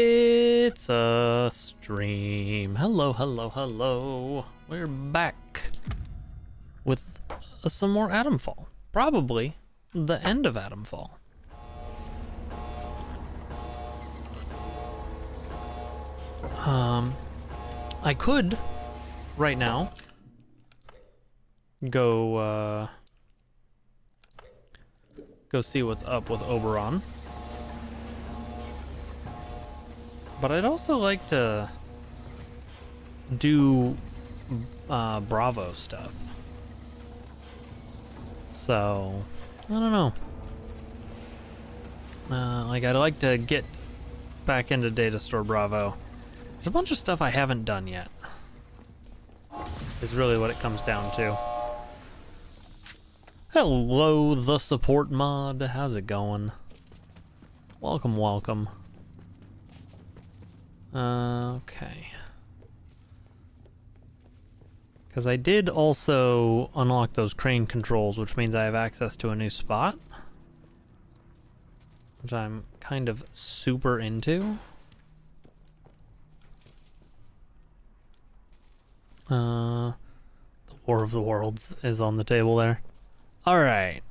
It's a stream. Hello, hello, hello. We're back with some more Atomfall. Probably the end of Atomfall. I could, right now, go see what's up with Oberon. But I'd also like to do Bravo stuff. So, I don't know. I'd like to get back into Data Store Bravo. There's a bunch of stuff I haven't done yet. Is really what it comes down to. Hello, the support mod. How's it going? Welcome, welcome. Okay. Because I did also unlock those crane controls, which means I have access to a new spot. Which I'm kind of super into. The War of the Worlds is on the table there. Alright.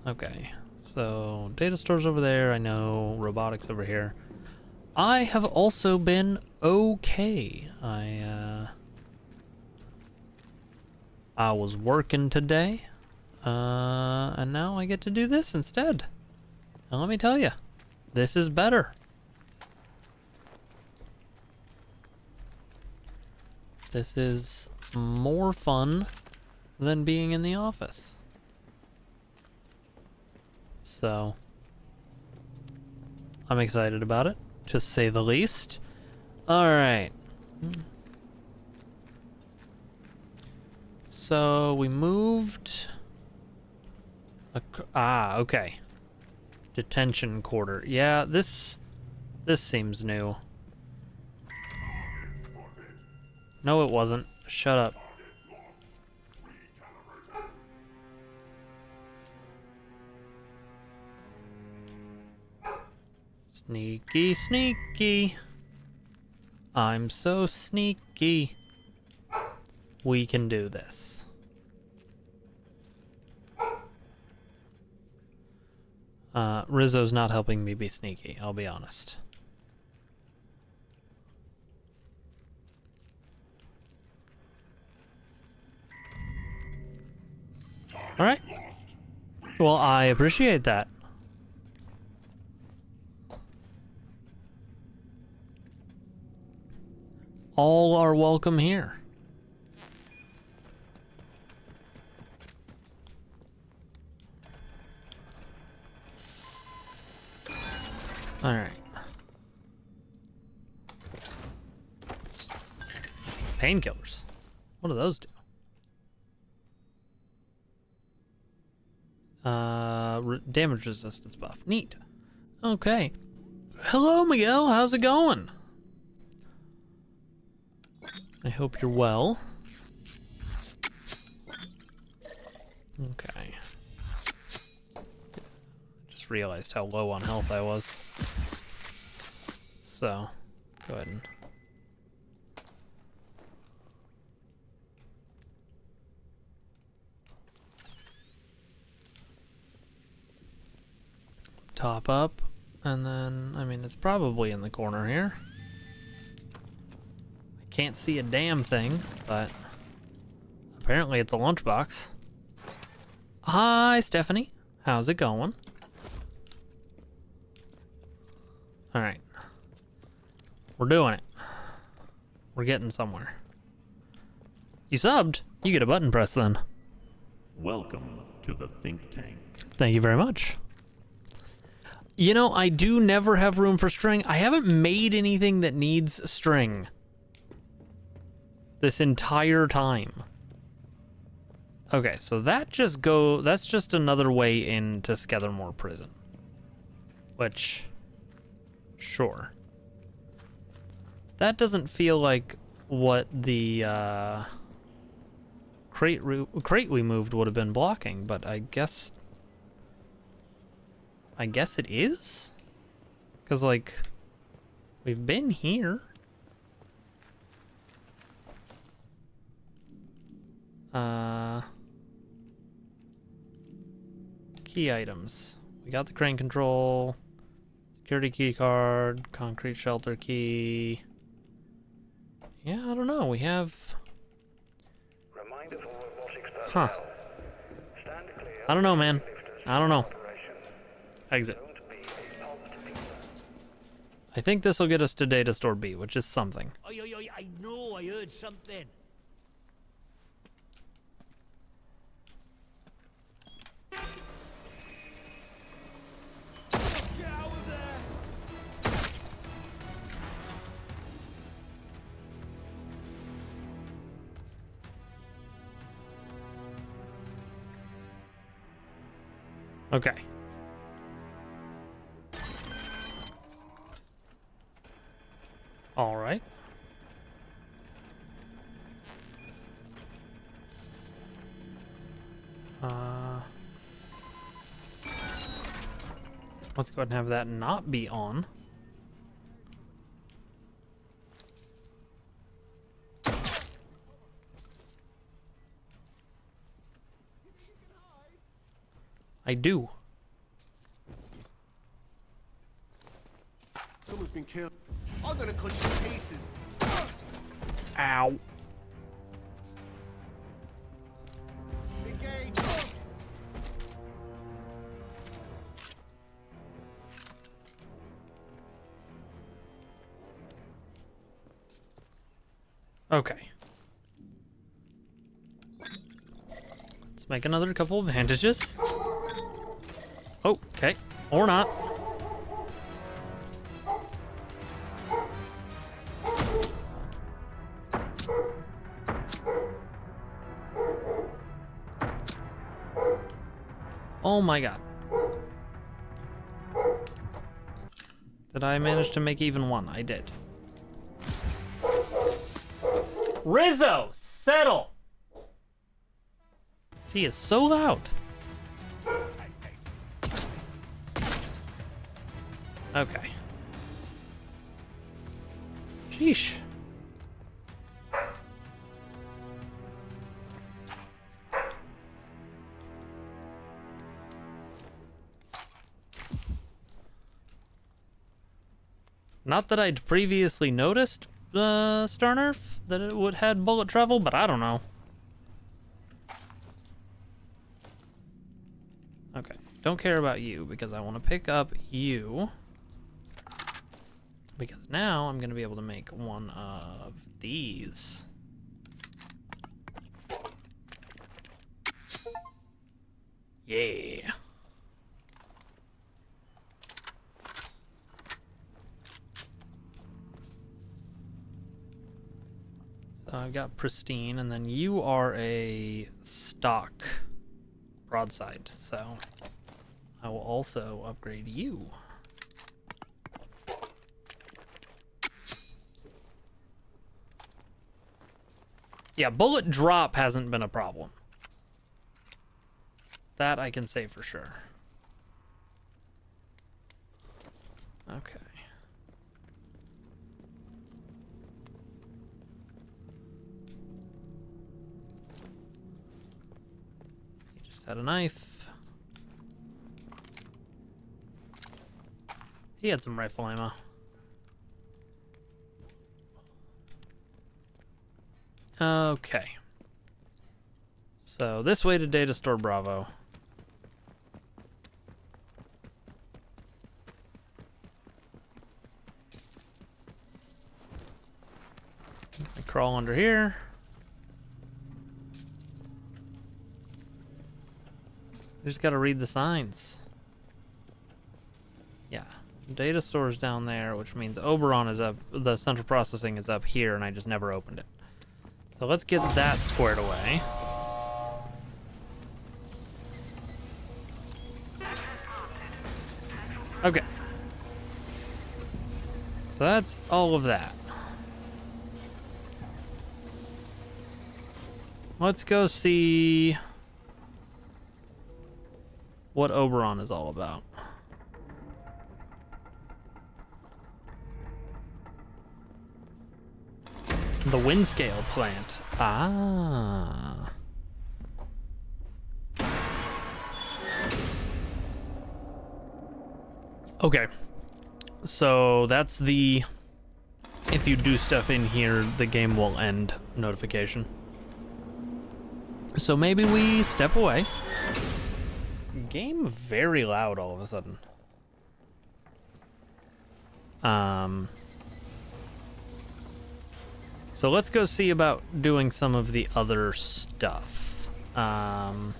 Okay, so data stores over there, I know robotics over here. I have also been okay. I was working today, and now I get to do this instead. And let me tell you, this is better. This is more fun than being in the office. So, I'm excited about it, to say the least. Alright. So, we moved... okay. Detention quarter. Yeah, this seems new. No, it wasn't. Shut up. Sneaky, sneaky. I'm so sneaky. We can do this. Rizzo's not helping me be sneaky, I'll be honest. Alright. Well, I appreciate that. All are welcome here. All right. Painkillers. What do those do? Damage resistance buff. Neat. Okay. Hello, Miguel. How's it going? I hope you're well. Okay. Just realized how low on health I was. So, go ahead and... top up, and then, I mean, it's probably in the corner here. Can't see a damn thing, but apparently it's a lunchbox. Hi, Stephanie. How's it going? All right. We're doing it. We're getting somewhere. You subbed. You get a button press then. Welcome to the think tank. Thank you very much. You know, I do never have room for string. I haven't made anything that needs string this entire time. Okay, so that's just another way into Skethermore Prison. Which, sure. That doesn't feel like what the crate we moved would have been blocking, but I guess I guess it is? Because, like, we've been here. Key items. We got the crane control, security key card, concrete shelter key. Yeah, I don't know. We have... Huh. I don't know, man. I don't know. Exit. I think this will get us to data store B, which is something. Oi, oi, oi, I know, I heard something. Get out of there! Okay. All right. Let's go ahead and have that not be on. I do. Someone's been killed. I'm gonna cut you to pieces. Ow. Engage. Okay. Let's make another couple of bandages. Okay. Or not. Oh my god. Did I manage to make even one? I did. Rizzo, settle! He is so loud. Okay. Sheesh. Not that I'd previously noticed, Star Nerf, that it would had bullet travel, but I don't know. Okay, don't care about you because I want to pick up you. Because now I'm going to be able to make one of these. Yeah. So I've got pristine, and then you are a stock broadside, so I will also upgrade you. Yeah, bullet drop hasn't been a problem. That I can say for sure. Okay. He just had a knife. He had some rifle ammo. Okay. So this way to data store Bravo. I crawl under here. We just gotta read the signs. Yeah. Data store's down there, which means Oberon is up, the central processing is up here, and I just never opened it. So let's get that squared away. Okay. So that's all of that. Let's go see what Oberon is all about. The wind scale plant. Ah. Okay. So that's the if you do stuff in here, the game will end notification. So maybe we step away. Game very loud all of a sudden. So let's go see about doing some of the other stuff. For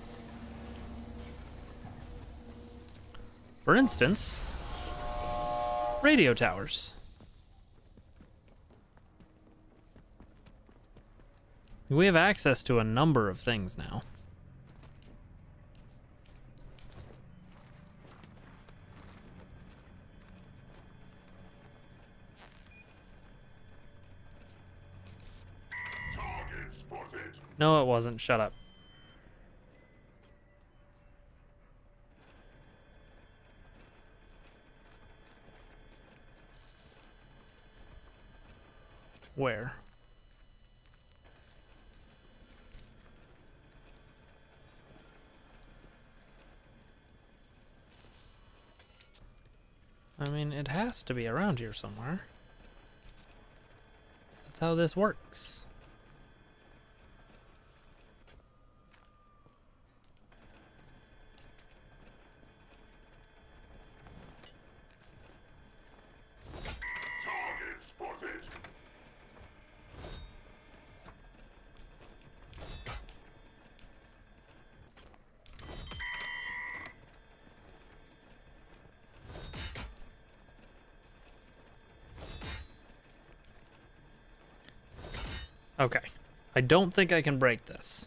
instance, radio towers. We have access to a number of things now. No, it wasn't. Shut up. Where? I mean, it has to be around here somewhere. That's how this works. Okay. I don't think I can break this.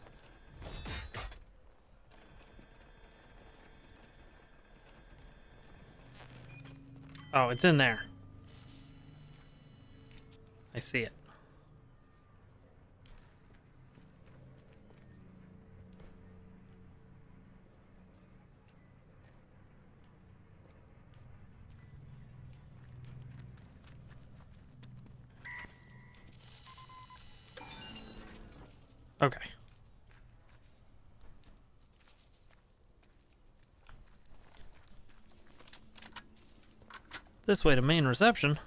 Oh, it's in there. I see it. Okay. This way to main reception.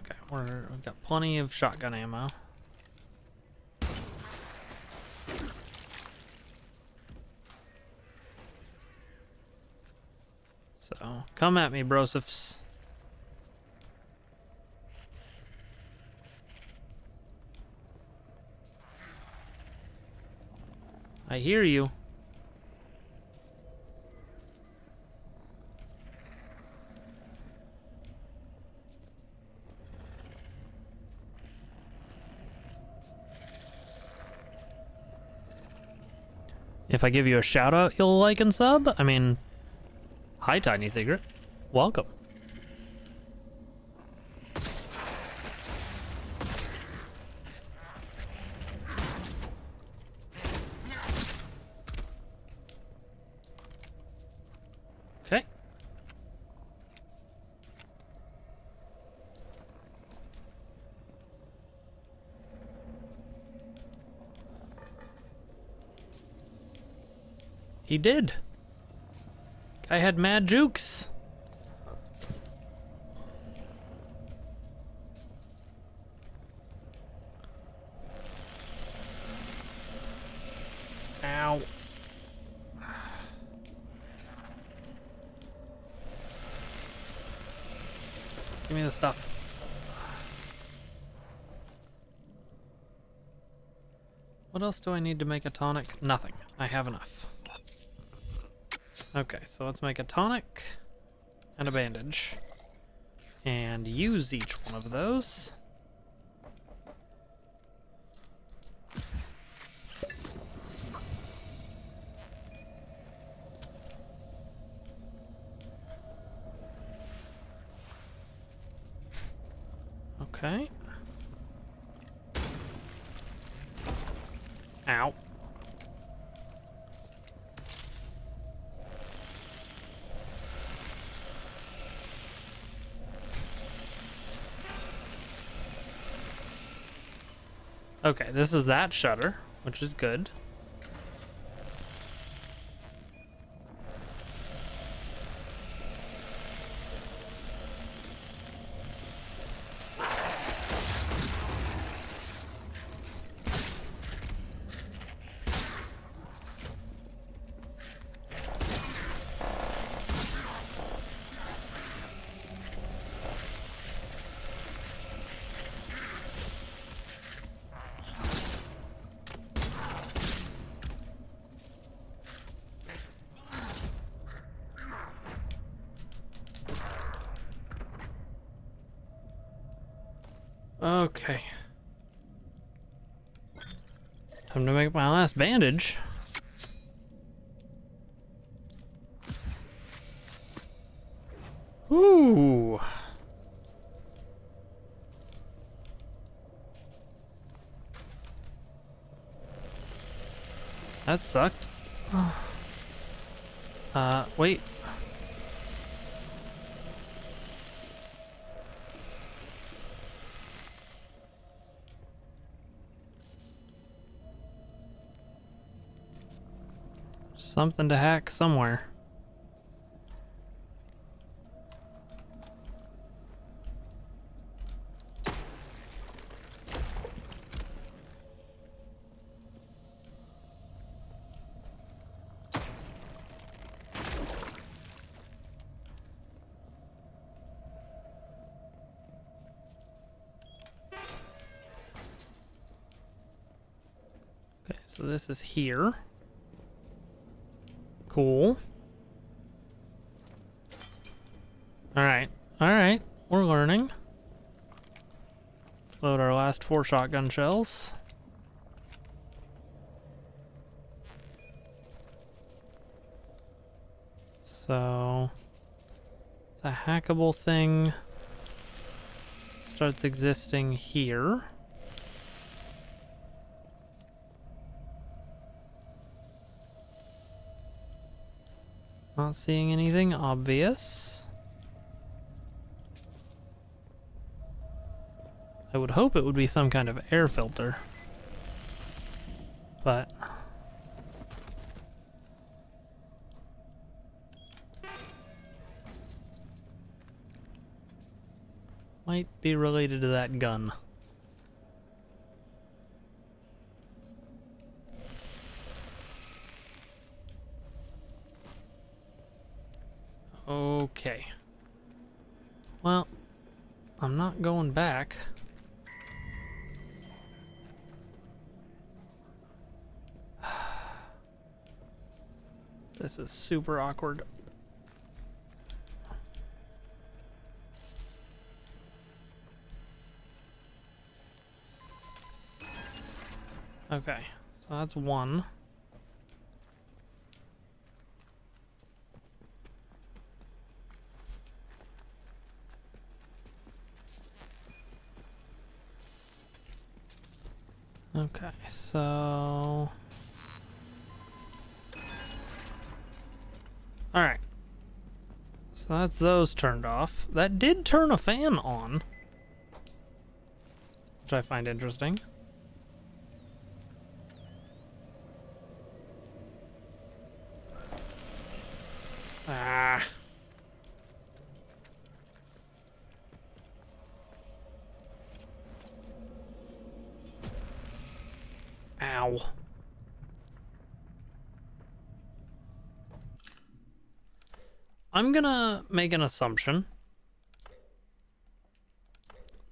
Okay, we've got plenty of shotgun ammo. So, come at me, brosifs. I hear you. If I give you a shout out, you'll like and sub? I mean, hi, Tiny Secret. Welcome. Okay. He did. Guy had mad jukes. Ow. Give me the stuff. What else do I need to make a tonic? Nothing. I have enough. Okay, so let's make a tonic and a bandage. And use each one of those. Okay. Ow. Okay, this is that shutter, which is good. Okay. Time to make my last bandage. Ooh. That sucked. Wait. Something to hack somewhere. Okay, so this is here. Cool. Alright, alright, we're learning. Let's load our last 4 shotgun shells. So, it's a hackable thing. Starts existing here. Not seeing anything obvious. I would hope it would be some kind of air filter. But might be related to that gun. Okay. Well, I'm not going back. This is super awkward. Okay, so that's one. Okay, so... Alright. So that's those turned off. That did turn a fan on, which I find interesting. Ah. Ow. I'm gonna make an assumption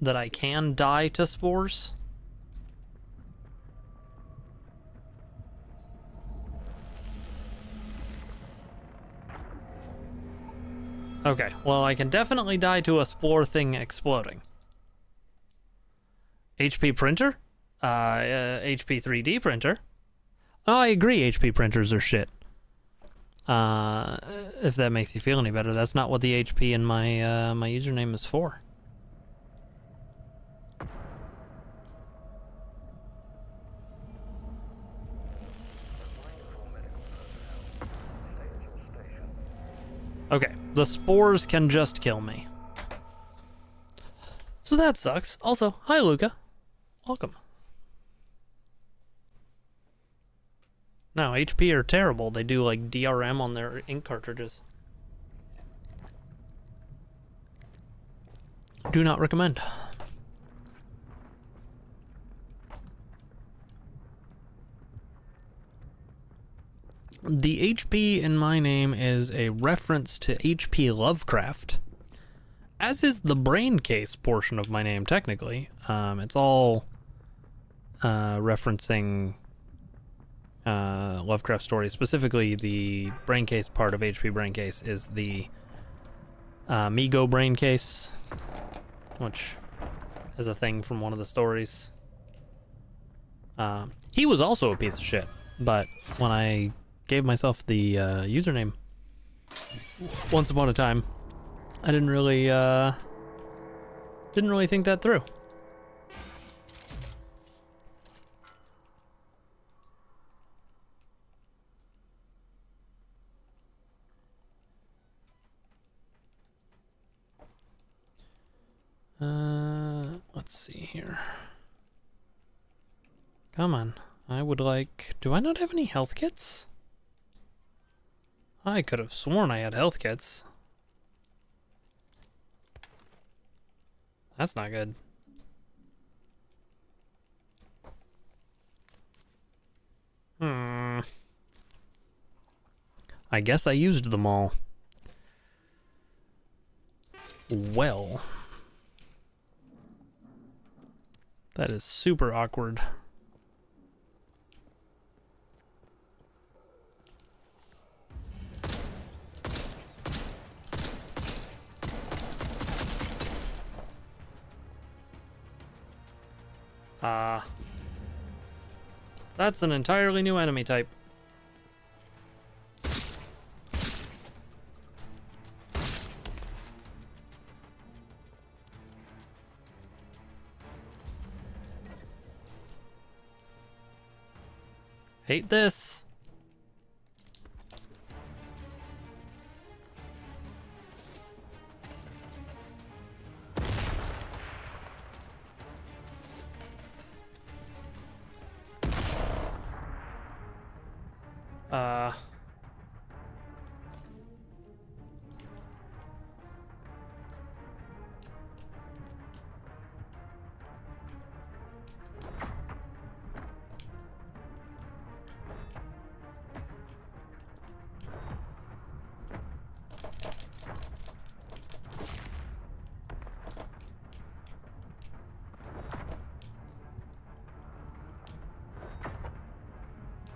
that I can die to spores. Okay, well, I can definitely die to a spore thing exploding. HP printer? HP 3D printer? Oh, I agree, HP printers are shit. If that makes you feel any better, that's not what the HP in my my username is for. Okay, the spores can just kill me. So that sucks. Also, hi Luca. Welcome. No, HP are terrible. They do like DRM on their ink cartridges. Do not recommend. The HP in my name is a reference to H.P. Lovecraft, as is the brain case portion of my name, technically. It's all referencing Lovecraft stories. Specifically, the brain case part of H.P. brain case is the Migo brain case, which is a thing from one of the stories. He was also a piece of shit, but when I gave myself the username once upon a time, I didn't really think that through. Let's see here. Come on. I would like... Do I not have any health kits? I could have sworn I had health kits. That's not good. I guess I used them all. Well. That is super awkward. That's an entirely new enemy type. Hate this.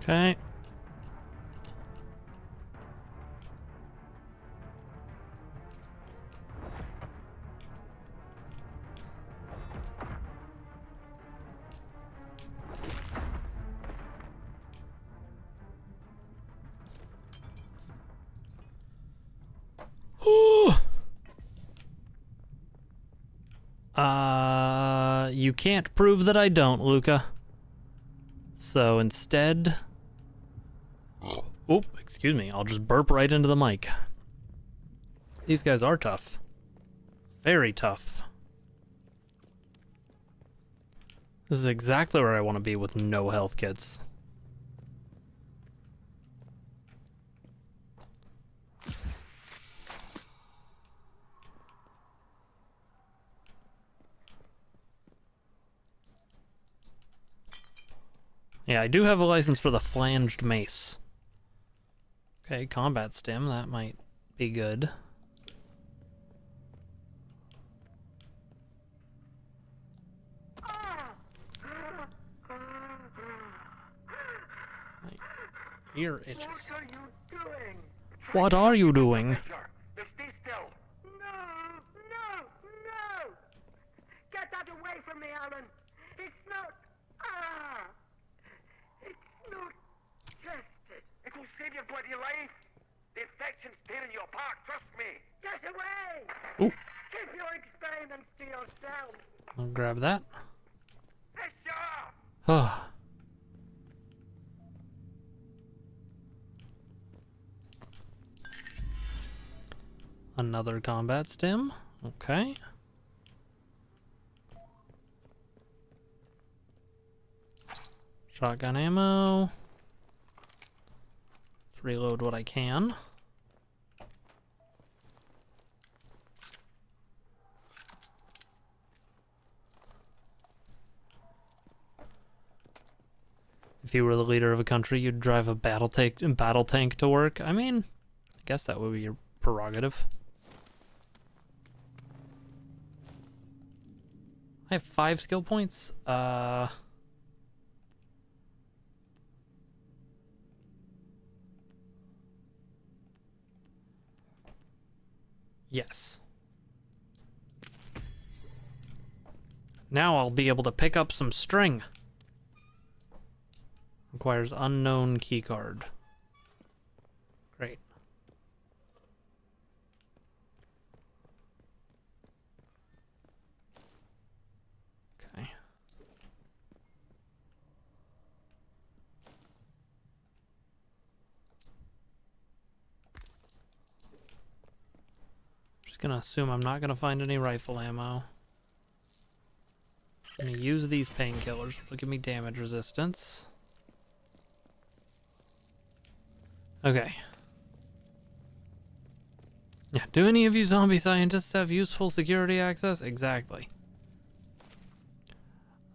Okay. You can't prove that I don't, Luca. So instead... Oop, excuse me, I'll just burp right into the mic. These guys are tough. Very tough. This is exactly where I want to be with no health kits. Yeah, I do have a license for the flanged mace. Okay, combat stim, that might be good. My ear itches. What are you doing? What are you doing? Stay still. No, no, no! Get that away from me, Alan. It's not. It's not tested. It will save your bloody life. The infection's tearing you apart. Trust me. Get away! Ooh. Keep your experiments to yourself. I'll grab that. Fisher! Another combat stim. Okay. Shotgun ammo. reload what I can. If you were the leader of a country, you'd drive a battle tank to work. I mean, I guess that would be your prerogative. I have 5 skill points. Yes. Now I'll be able to pick up some string. Requires unknown keycard. Great. Okay. Just gonna assume I'm not gonna find any rifle ammo. I'm gonna use these painkillers. They'll give me damage resistance. Okay. Yeah, do any of you zombie scientists have useful security access? Exactly.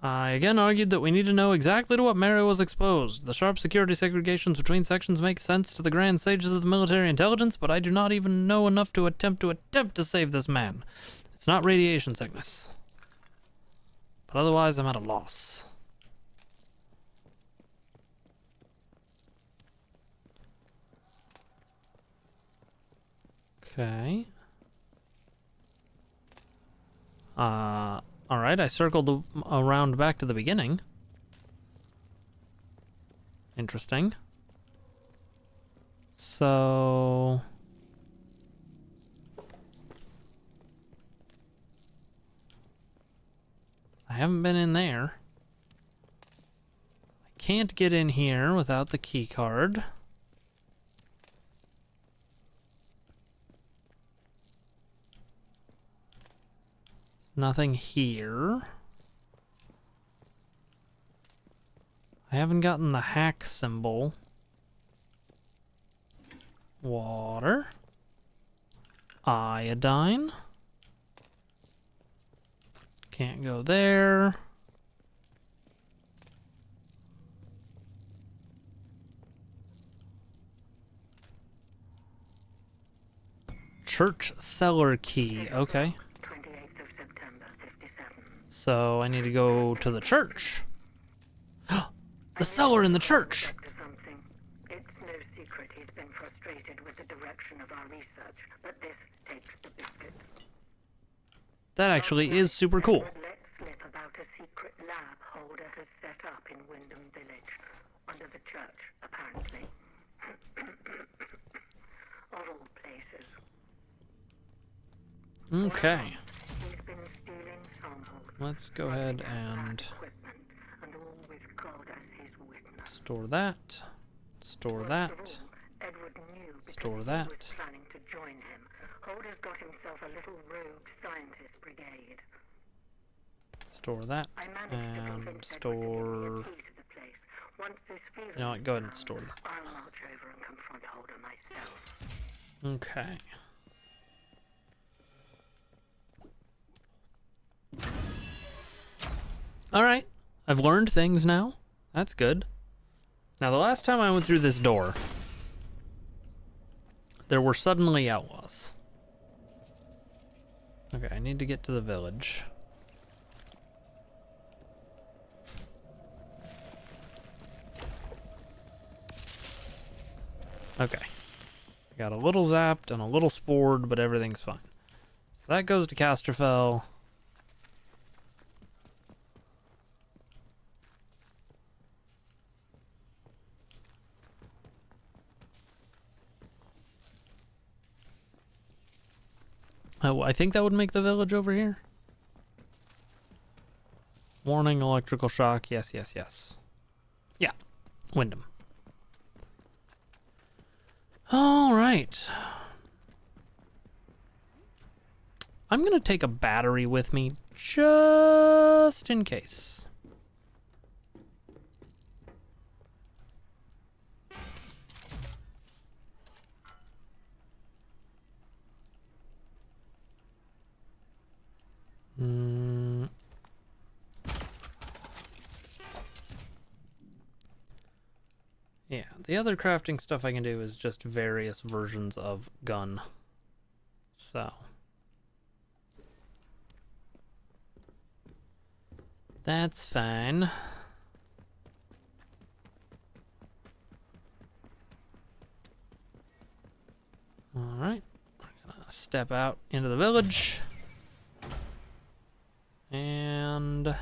I again argued that we need to know exactly to what Mary was exposed. The sharp security segregations between sections make sense to the grand sages of the military intelligence, but I do not even know enough to attempt to save this man. It's not radiation sickness. But otherwise, I'm at a loss. Okay. Alright, I circled around back to the beginning. Interesting. So... I haven't been in there. I can't get in here without the key card. Nothing here. I haven't gotten the hack symbol. Water. Iodine. Can't go there. Church cellar key. Okay. 28th of September, 57. So I need to go to the church. The cellar in the church. Up to something. It's no secret he's been frustrated with the direction of our research, but this takes the biscuit. That actually is super cool. Edward let slip about a secret lab Holder has set up in Wyndham Village, under the church, apparently. Of all places. Okay. He's been stealing samples. Let's go ahead and equipment, and all with God as his witness. store that. Store Worst that. of all, Edward knew because Store he that. was planning to join him. Holder's got himself a little rogue scientist brigade. Store that. I managed to And convince Edward to give me a store... key to the place. Once this fever You know what? Go ahead and store that. I'll march over and confront Holder myself. Okay. Alright. I've learned things now. That's good. Now, the last time I went through this door, there were suddenly outlaws. Okay, I need to get to the village. Okay. I got a little zapped and a little spored, but everything's fine. So that goes to Casterfell. Oh, I think that would make the village over here. Warning, electrical shock. Yes, yes, yes. Yeah, Wyndham. All right. I'm going to take a battery with me just in case. the other crafting stuff I can do is just various versions of gun. So. That's fine. Alright. I'm gonna step out into the village. And...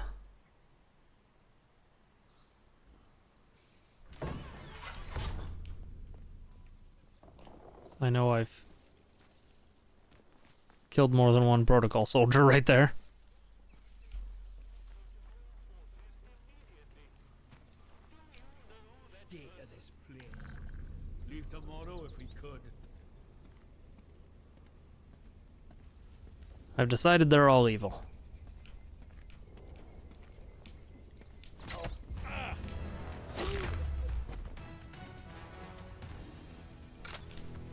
I know I've killed more than one protocol soldier right there. State of this place. Leave tomorrow if we could. I've decided they're all evil.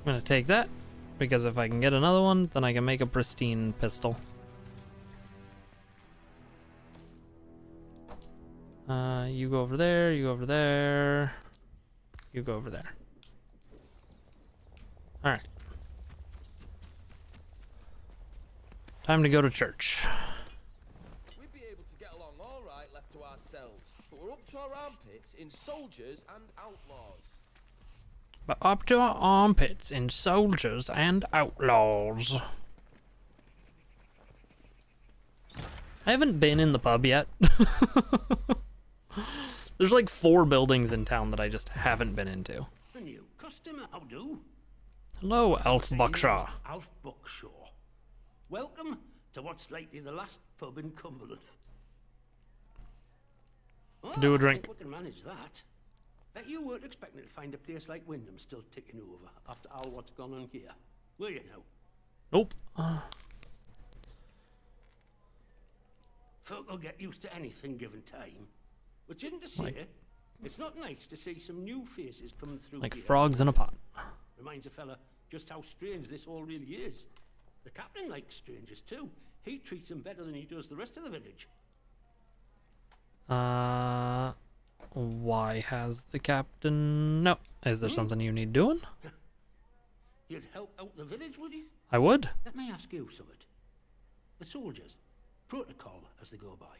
I'm gonna take that, because if I can get another one, then I can make a pristine pistol. You go over there, you go over there, you go over there. Alright. Time to go to church. We'd be able to get along all right left to ourselves, but we're up to our armpits in soldiers and outlaws. But up to our armpits in soldiers and outlaws. I haven't been in the pub yet. There's like 4 buildings in town that I just haven't been into. The new customer, how do? Hello, Alf Buckshaw. Alf Buckshaw. Welcome to what's likely the last pub in Cumberland. Do a I drink. think we can manage that. Bet you weren't expecting to find a place like Wyndham still ticking over after all what's gone on here, were you now? Nope. Folk will get used to anything given time. Which isn't to say, it's not nice to see some new faces coming through Like here. frogs in a pot. Reminds a fella just how strange this all really is. The captain likes strangers too. He treats them better than he does the rest of the village. Why has the captain... No. Is there something you need doing? You'd help out the village, would you? I would. Let me ask you something. The soldiers, protocol as they go by.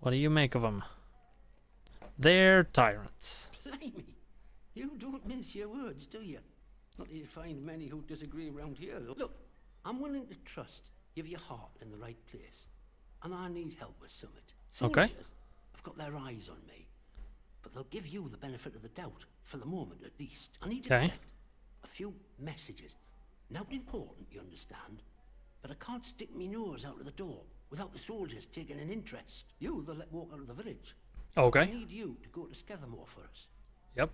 What do you make of them? They're tyrants. Blimey, you don't mince your words, do you? Not that you'd find many who disagree around here, though. Look, I'm willing to trust you've your heart in the right place, and I need help with something. Okay. Soldiers have got their eyes on me, but they'll give you the benefit of the doubt, for the moment at least. I need to Okay. collect a few messages. Not important, you understand, but I can't stick me nose out of the door without the soldiers taking an interest. You, they'll let walk out of the village. So Okay. I need you to go to Skethermore for us. Yep.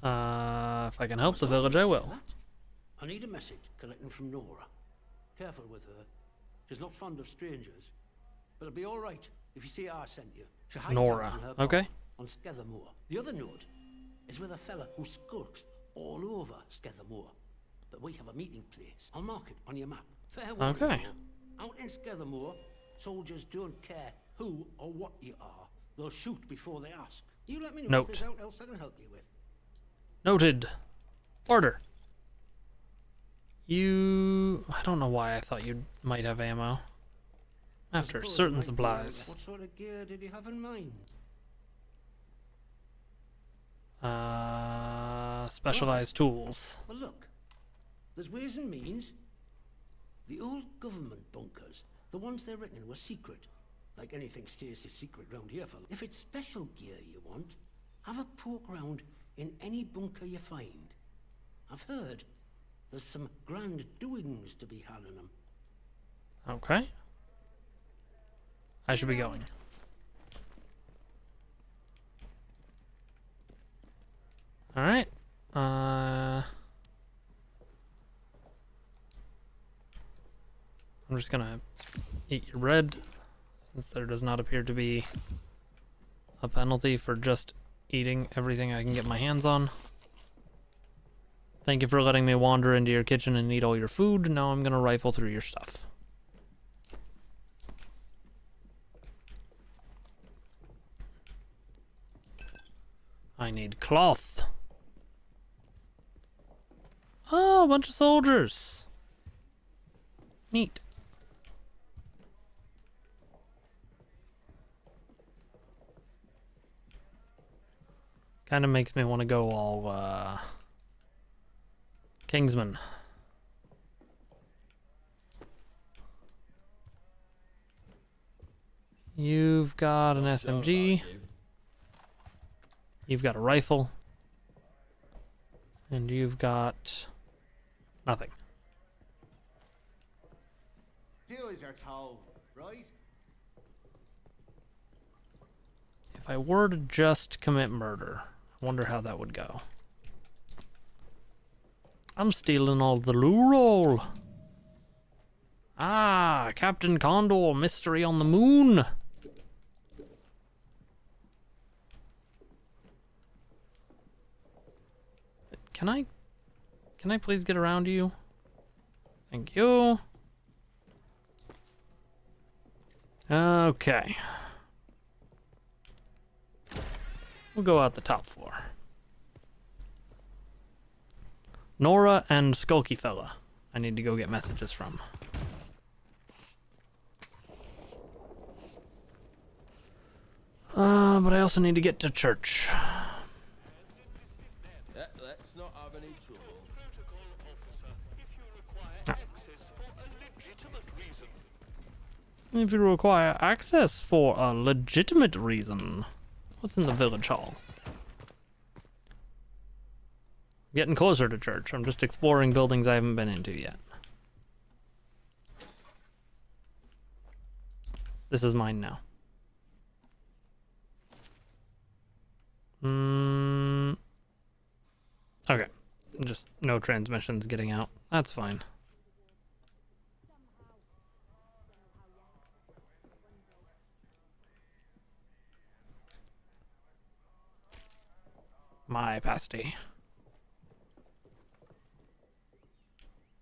If I can help the village, I will. I need a message collecting from Nora. Careful with her. She's not fond of strangers. But it'll be all right if you see I sent you. She hides Nora, out in her okay. barn on Skethermore. The other note is with a fella who skulks all over Skethermore. But we have a meeting place. I'll mark it on your map. Fair warning, Okay. though. Out in Skethermore, soldiers don't care who or what you are. They'll shoot before they ask. You let me know Note. if there's out else I can help you with. Noted. Order. You... I don't know why I thought you might have ammo. After Suppose it certain might be, supplies. What sort of gear did you have in mind? Specialized tools. Well, look. There's ways and means. The old government bunkers, the ones they reckon were secret. Like anything stays secret round here, fella. If it's special gear you want, have a poke round in any bunker you find. I've heard there's some grand doings to be had in them. Okay. I should be going. Alright. I'm just gonna eat your bread, since there does not appear to be a penalty for just eating everything I can get my hands on. Thank you for letting me wander into your kitchen and eat all your food. Now I'm gonna rifle through your stuff. I need cloth. Oh, a bunch of soldiers. Neat. Kind of makes me want to go all, Kingsman. You've got an Not sure about SMG. you. You've got a rifle. And you've got nothing. Do as you're told, right? If I were to just commit murder, I wonder how that would go. I'm stealing all the loo roll. Ah, Captain Condor, mystery on the moon. Can I please get around you? Thank you. Okay. We'll go out the top floor. Nora and Skulky Fella. I need to go get messages from. But I also need to get to church. Let's not have any trouble. If you require access for a legitimate reason. What's in the village hall? Getting closer to church. I'm just exploring buildings I haven't been into yet. This is mine now. Okay. Just no transmissions getting out. That's fine. My pasty.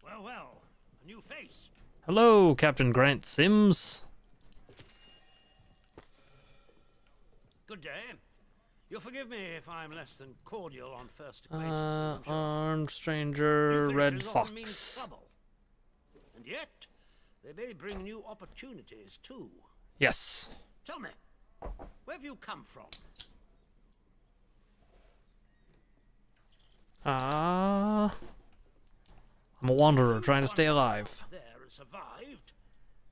Well, well, a new face. Hello, Captain Grant Sims. Good day. You'll forgive me if I'm less than cordial on first acquaintance. I'm sure. Armed stranger, New red faces often mean fox. trouble. And yet, they may bring new opportunities too. Yes. Tell me, where have you come from? I'm a wanderer trying to stay alive. There and survived,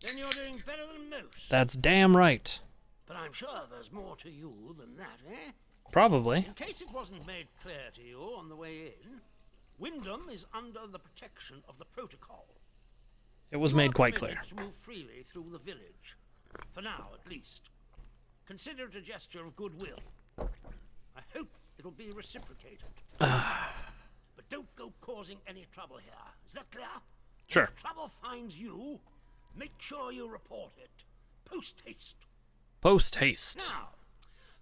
then you're doing better than most. That's damn right. But I'm sure there's more to you than that, eh? Probably. In case it wasn't made clear to you on the way in, Wyndham is under the protection of the protocol. It was You made are quite clear. permitted to move freely through the village, for now at least. Consider it a gesture of goodwill. I hope it'll be reciprocated. But don't go causing any trouble here. Is that clear? Sure. If trouble finds you, make sure you report it. Post haste. Post haste. Now,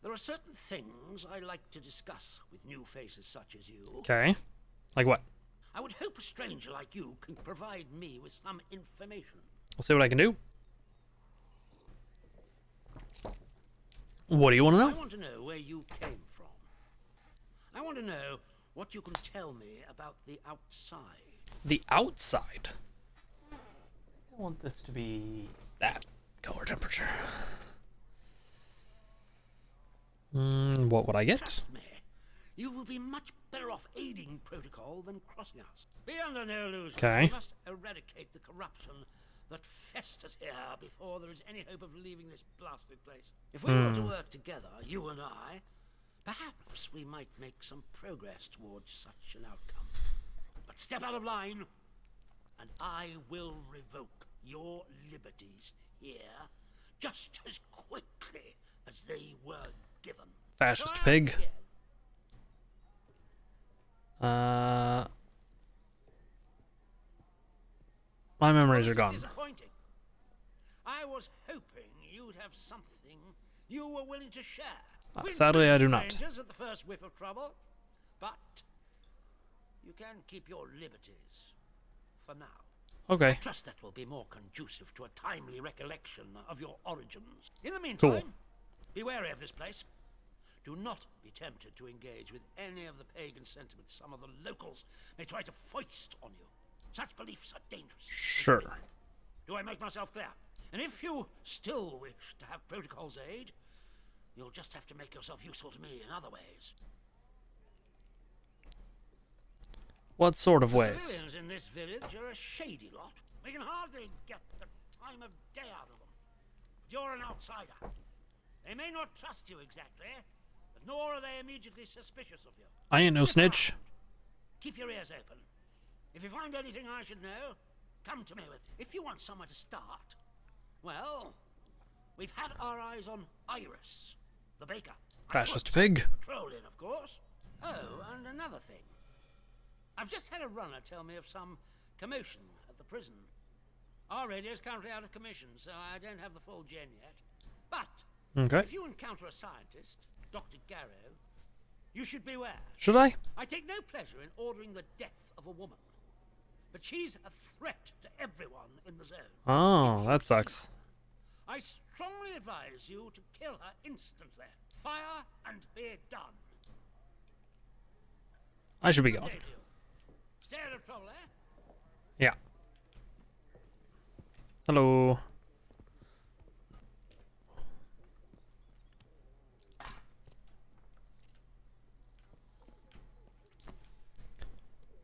there are certain things I like to discuss with new faces such as you. Okay. Like what? I would hope a stranger like you can provide me with some information. I'll see what I can do. What do you want to I know? want to know where you came from. I want to know what you can tell me about the outside. The outside. I want this to be that color temperature. What would I get? Trust me, you will be much better off aiding protocol than crossing us. Be under no illusion. Okay. We must eradicate the corruption that festers here before there is any hope of leaving this blasted place. If we were to work together, you and I, perhaps we might make some progress towards such an outcome. But step out of line, and I will revoke your liberties here just as quickly as they were given. Fascist So I ask pig. again, My memories are was it gone. disappointing? I was hoping you'd have something you were willing to share. with Sadly, I do not. strangers at the first whiff of trouble, but you can keep your liberties for now. Okay. Trust that will be more conducive to a timely recollection of your origins. In the meantime, Cool. be wary of this place. Do not be tempted to engage with any of the pagan sentiments some of the locals may try to foist on you. Such beliefs are dangerous. Sure. Do I make myself clear? And if you still wish to have protocol's aid, you'll just have to make yourself useful to me in other ways. What sort of The ways? civilians in this village are a shady lot. We can hardly get the time of day out of them. But you're an outsider. They may not trust you exactly, but nor are they immediately suspicious of you. I ain't no Sit snitch. around. Keep your ears open. If you find anything I should know, come to me with. If you want somewhere to start, well, we've had our eyes on Iris, the baker. Fascist I put pig. patrol in, of course. Oh, and another thing. I've just had a runner tell me of some commotion at the prison. Our radio's currently out of commission, so I don't have the full gen yet. But Okay. if you encounter a scientist, Dr. Garrow, you should beware. Should I? I take no pleasure in ordering the death of a woman, but she's a threat to everyone in the zone. Oh, that sucks. I strongly advise you to kill her instantly. Fire and be done. I should be Good going. day to you. Stay out of trouble, eh? Yeah. Hello.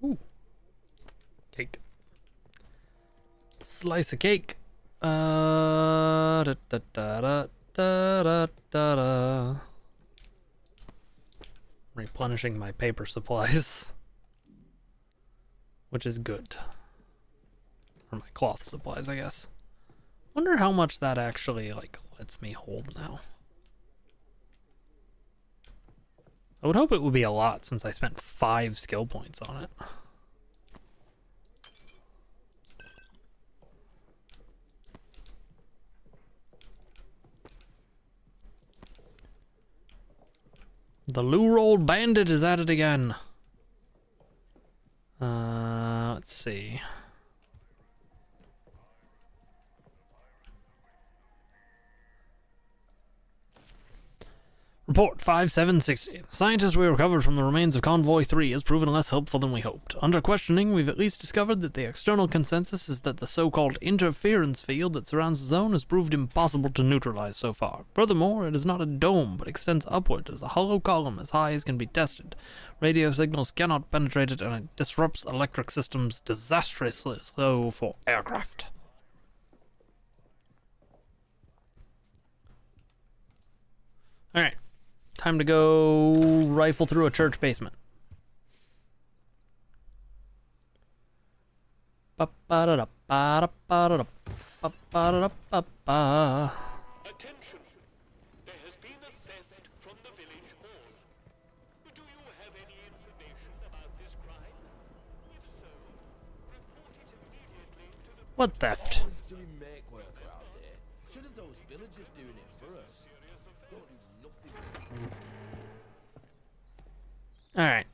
Ooh. Cake. Slice of cake. Da da da da da da da da. Replenishing my paper supplies. Which is good. Or my cloth supplies, I guess. Wonder how much that actually, like, lets me hold now. I would hope it would be a lot since I spent 5 skill points on it. The lure old bandit is at it again. Let's see. Report 5760. The scientist we recovered from the remains of Convoy 3 has proven less helpful than we hoped. Under questioning, we've at least discovered that the external consensus is that the so-called interference field that surrounds the zone has proved impossible to neutralize so far. Furthermore, it is not a dome, but extends upward as a hollow column as high as can be tested. Radio signals cannot penetrate it, and it disrupts electric systems disastrously slow for aircraft. Alright. Time to go rifle through a church basement. Ba-ba-da-da-ba-da-ba-da-da. Ba-ba-da-da-ba-ba. Attention! There has been a theft from the village hall. Do you have any information about this crime? If so, report it immediately to the... What theft? Always doing make work around here. Should have those villagers doing it for us. Don't do nothing. Alright.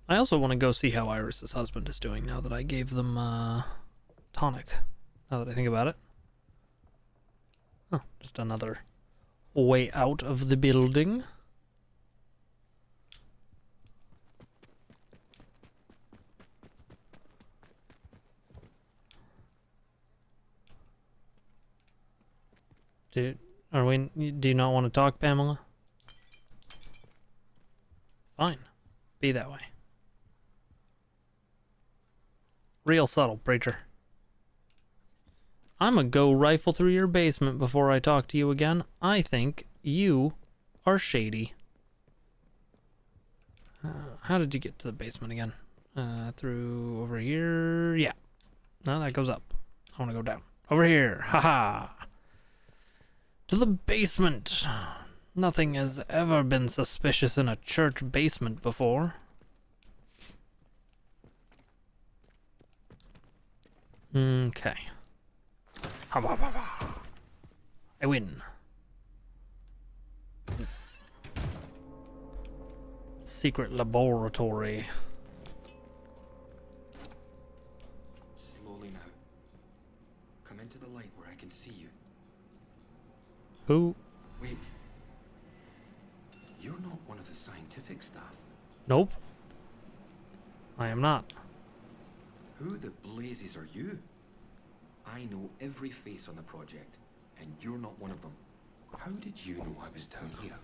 I also want to go see how Iris's husband is doing now that I gave them tonic. Now that I think about it. Oh, just another way out of the building. Do you not want to talk, Pamela? Fine. Be that way. Real subtle, preacher. I'm gonna go rifle through your basement before I talk to you again. I think you are shady. How did you get to the basement again? Through over here? Yeah. No, that goes up. I want to go down. Over here. Haha. To the basement. Nothing has ever been suspicious in a church basement before. Okay. Ha, ba, ba, ba. I win. Secret laboratory. Slowly now. Come into the light where I can see you. Who? Wait. You're not one of the scientific staff. Nope. I am not. Who the blazes are you? I know every face on the project, and you're not one of them. How did you know I was down here?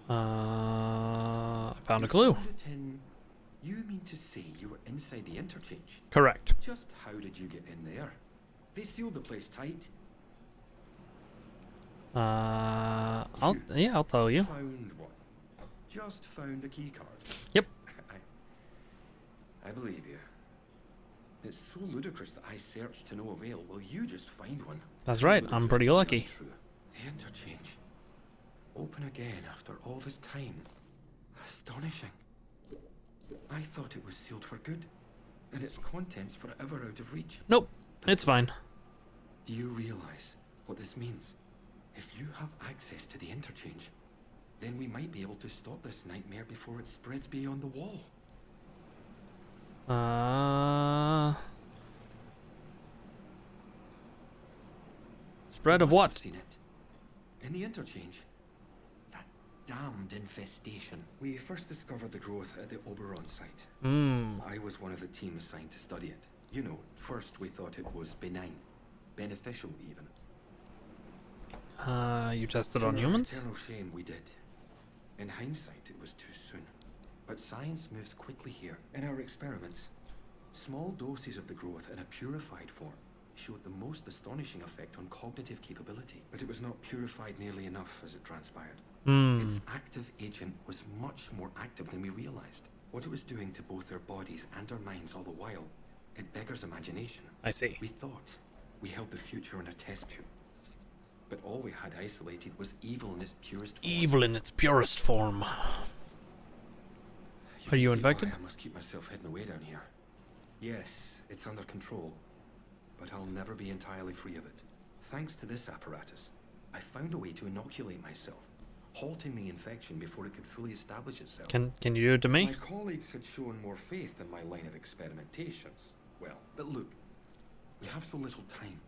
I found a clue. You mean to say you were inside the interchange? Correct. Just how did you get in there? They sealed the place tight. I'll tell you. Found what? Just found a key card. Yep. I believe you. It's so ludicrous that I searched to no avail. Will you just find one? That's right. I'm pretty lucky. Untrue. The interchange. Open again after all this time. Astonishing. I thought it was sealed for good, and its contents forever out of reach. Nope. It's fine. Do you realize what this means? If you have access to the interchange, then we might be able to stop this nightmare before it spreads beyond the wall. Spread of what? I've seen it. In the interchange. That damned infestation. We first discovered the growth at the Oberon site. I was one of the team assigned to study it. You know, first we thought it was benign. Beneficial, even. You tested To on our humans? eternal shame, we did. In hindsight, it was too soon. But science moves quickly here. In our experiments, small doses of the growth in a purified form showed the most astonishing effect on cognitive capability. But it was not purified nearly enough, as it transpired. Its active agent was much more active than we realized. What it was doing to both our bodies and our minds all the while, it beggars imagination. I see. We thought we held the future in a test tube. But all we had isolated was evil in its purest form. Evil in its purest form. Are you can see infected? why I must keep myself hidden away down here. Yes, it's under control, but I'll never be entirely free of it. Thanks to this apparatus, I found a way to inoculate myself, halting the infection before it could fully establish itself. Can you do it to me? My colleagues had shown more faith in my line of experimentations. Well, but look, we have so little time.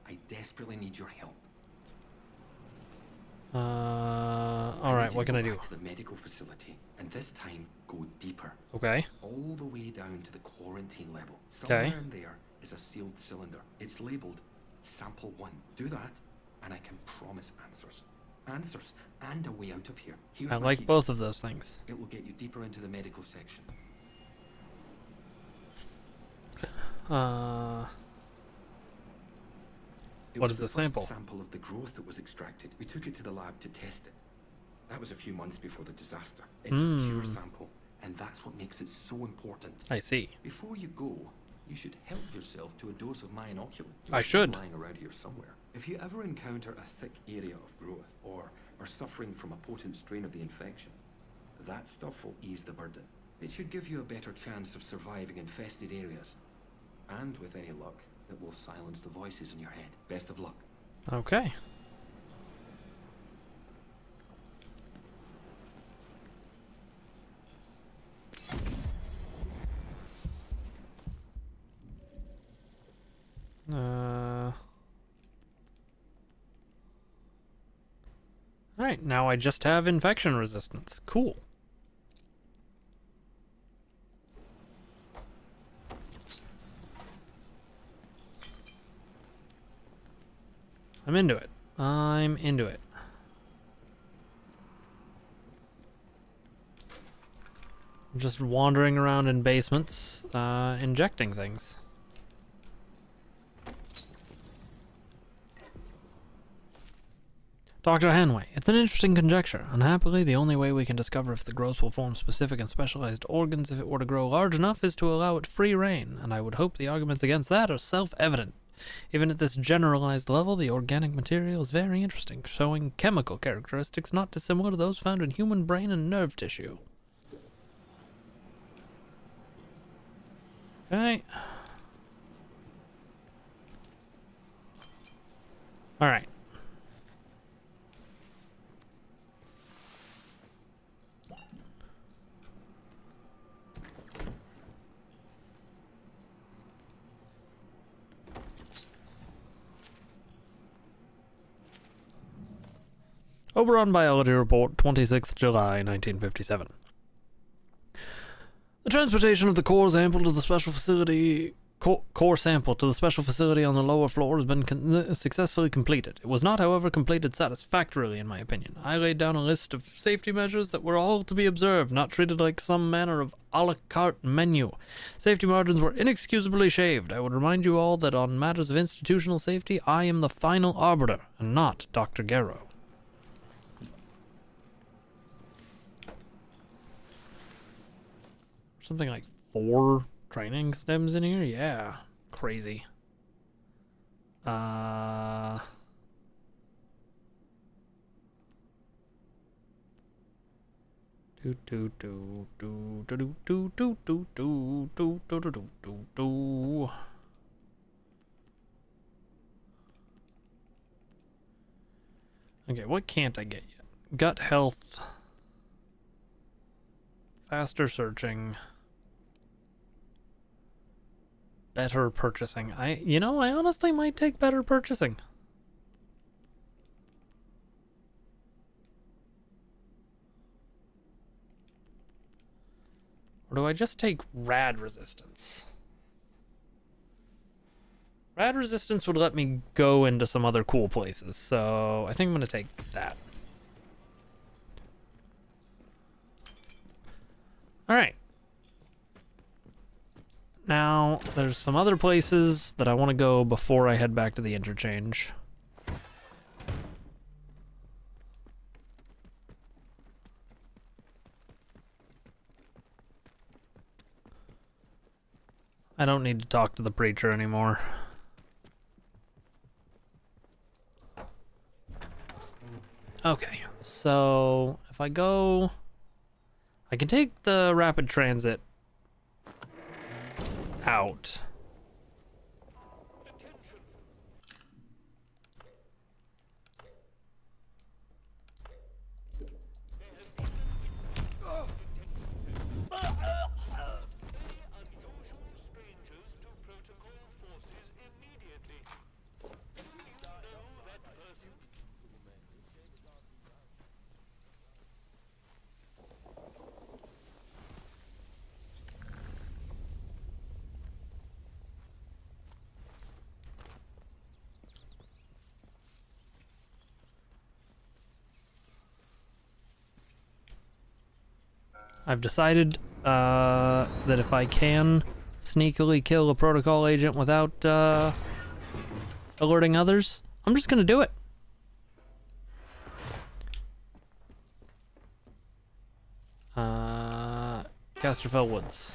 I desperately need your help. Alright, what can I do? To the medical facility, and this time go deeper. Okay. All the way down to the quarantine level. Somewhere Okay. in there is a sealed cylinder. It's labeled Sample 1. Do that, and I can promise answers. Answers, and a way out of here. Here's I my like key. both of those things. It will get you deeper into the medical section. It What was is the first sample? Sample of the growth that was extracted. We took it to the lab to test it. That was a few months before the disaster. It's a pure sample, and that's what makes it so important. I see. Before you go, you should help yourself to a dose of my inoculant. I It's should. lying around here somewhere. If you ever encounter a thick area of growth, or are suffering from a potent strain of the infection, that stuff will ease the burden. It should give you a better chance of surviving infested areas. And with any luck, it will silence the voices in your head. Best of luck. Okay. Alright, now I just have infection resistance. Cool. I'm into it. I'm into it. I'm just wandering around in basements, injecting things. Dr. Hanway, it's an interesting conjecture. Unhappily, the only way we can discover if the growth will form specific and specialized organs if it were to grow large enough is to allow it free rein, and I would hope the arguments against that are self-evident. Even at this generalized level, the organic material is very interesting, showing chemical characteristics not dissimilar to those found in human brain and nerve tissue. Okay. Alright. Oberon Biology Report, 26th July, 1957. The transportation of the core sample to the special facility core sample to the special facility on the lower floor has been successfully completed. It was not, however, completed satisfactorily, in my opinion. I laid down a list of safety measures that were all to be observed, not treated like some manner of a la carte menu. Safety margins were inexcusably shaved. I would remind you all that on matters of institutional safety, I am the final arbiter, and not Dr. Garrow. Something like 4 training stems in here? Yeah. Crazy. Okay, what can't I get yet? Gut health. Faster searching. Better purchasing. I honestly might take better purchasing. Or do I just take rad resistance? Rad resistance would let me go into some other cool places, so I think I'm going to take that. Alright. Now, there's some other places that I want to go before I head back to the Interchange. I don't need to talk to the preacher anymore. Okay, so if I go... I can take the rapid transit out. I've decided that if I can sneakily kill a protocol agent without alerting others, I'm just gonna do it. Casterfell Woods.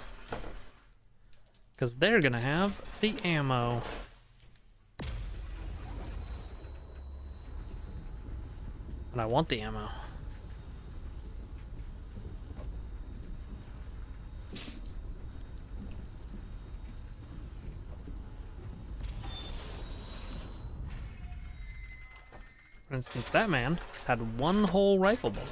Because they're gonna have the ammo. And I want the ammo. For instance, that man had one whole rifle bullet.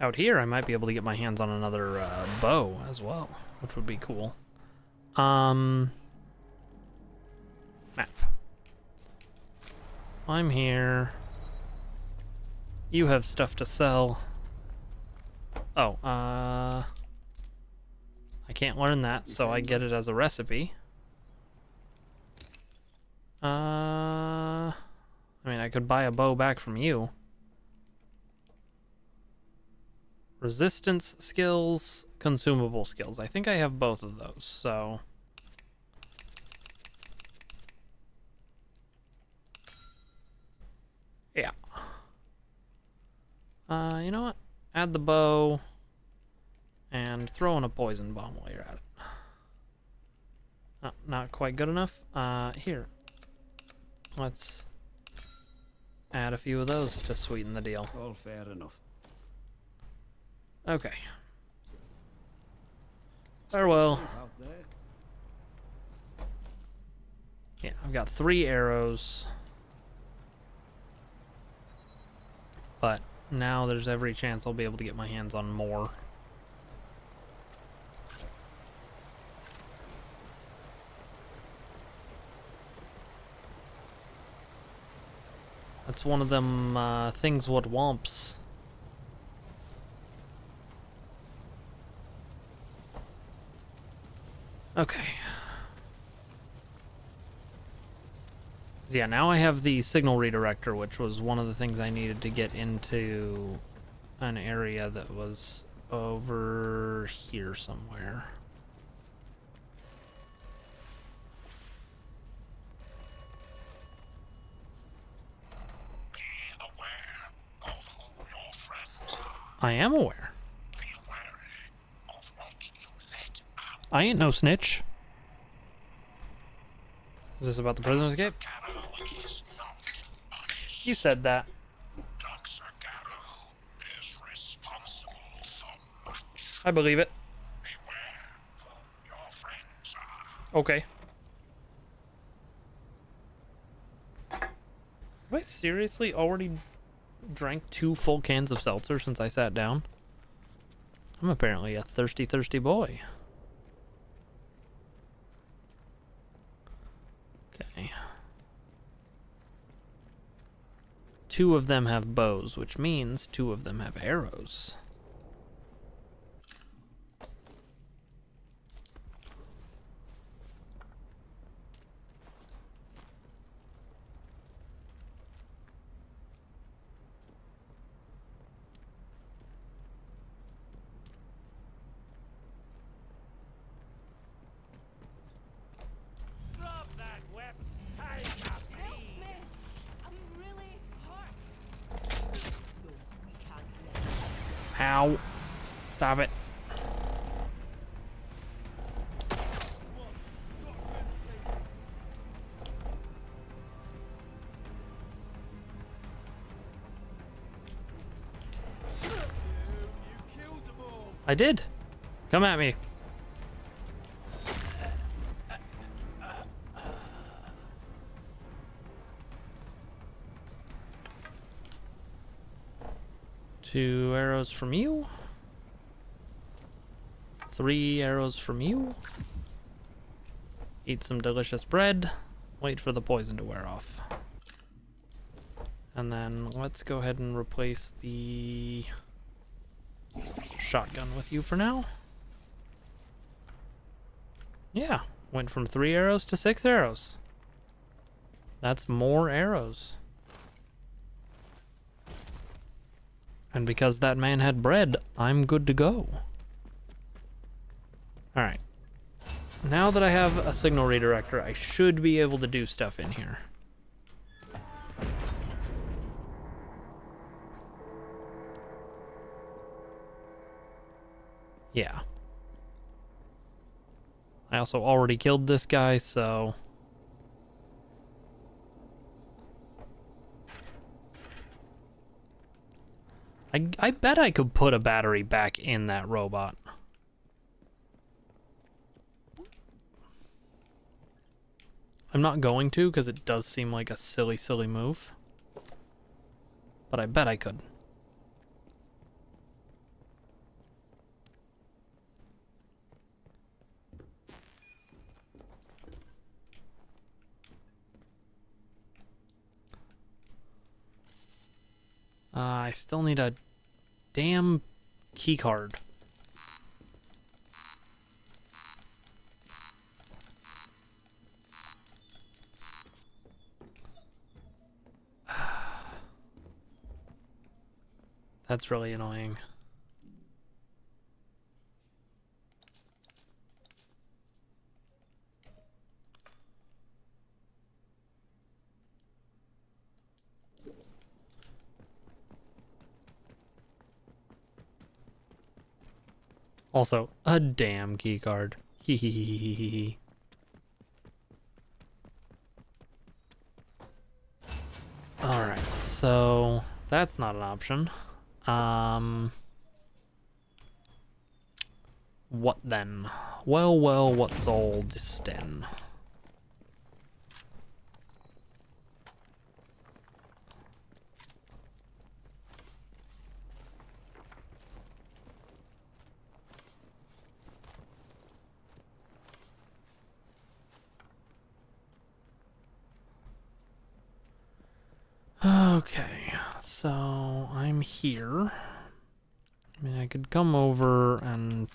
Out here, I might be able to get my hands on another bow as well, which would be cool. Map. I'm here. You have stuff to sell. Oh, I can't learn that, so I get it as a recipe. I mean, I could buy a bow back from you. Resistance skills, consumable skills. I think I have both of those, so... yeah. You know what? Add the bow, and throw in a poison bomb while you're at it. Oh, not quite good enough. Here. Let's add a few of those to sweeten the deal. All fair enough. Okay. Farewell. Out there. Yeah, I've got 3 arrows. But now there's every chance I'll be able to get my hands on more. That's one of them things what womps. Okay. So yeah, now I have the signal redirector, which was one of the things I needed to get into an area that was over here somewhere. Be aware of who your friends are. I am aware. Be wary of what you let out. I ain't no snitch. Is this about the prison escape? Garrow is not punished. You said that. Dr. Garrow is responsible for much. I believe it. Beware who your friends are. Okay. Have I seriously already drank 2 full cans of seltzer since I sat down? I'm apparently a thirsty, thirsty boy. Okay. 2 of them have bows, which means 2 of them have arrows. Drop that weapon. Take up Help me! I'm really hurt. No, we can't let it. Ow. Stop it. You killed them all. I did. Come at me. Two arrows from you. 3 arrows from you. Eat some delicious bread. Wait for the poison to wear off. And then let's go ahead and replace the shotgun with you for now. Yeah, went from 3 arrows to 6 arrows. That's more arrows. And because that man had bread, I'm good to go. Alright. Now that I have a signal redirector, I should be able to do stuff in here. Yeah. I also already killed this guy, so... I bet I could put a battery back in that robot. I'm not going to, because it does seem like a silly, silly move. But I bet I could. I still need a damn key card. That's really annoying. Also, a damn key card. Hee hee hee hee hee hee. Alright, so that's not an option. What then? Well, what's all this then? Okay, so I'm here. I mean, I could come over and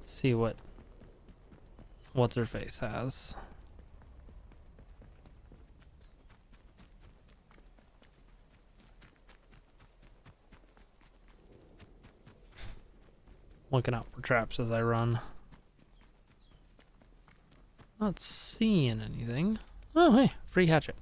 see what's her face has. Looking out for traps as I run. Not seeing anything. Oh, hey, free hatchet.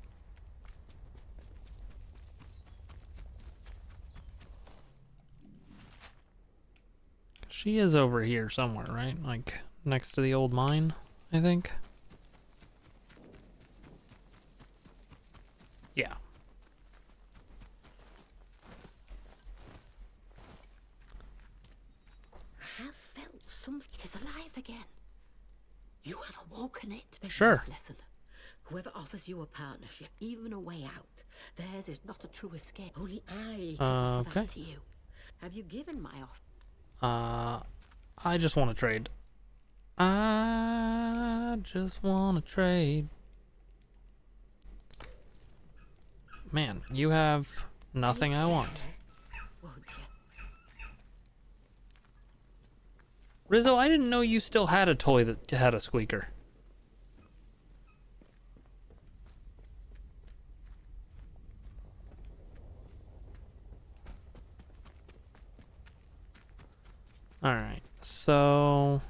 She is over here somewhere, right? Like next to the old mine, I think. Yeah. I have felt something. It is alive again. You have awoken it. Then Sure. you must listen. Whoever offers you a partnership, even a way out, theirs is not a true escape. Only I can offer Okay. that to you. Have you given my offer? I just want to trade. I just want to trade. Man, you have nothing I want. Won't you? Rizzo, I didn't know you still had a toy that had a squeaker. Alright, so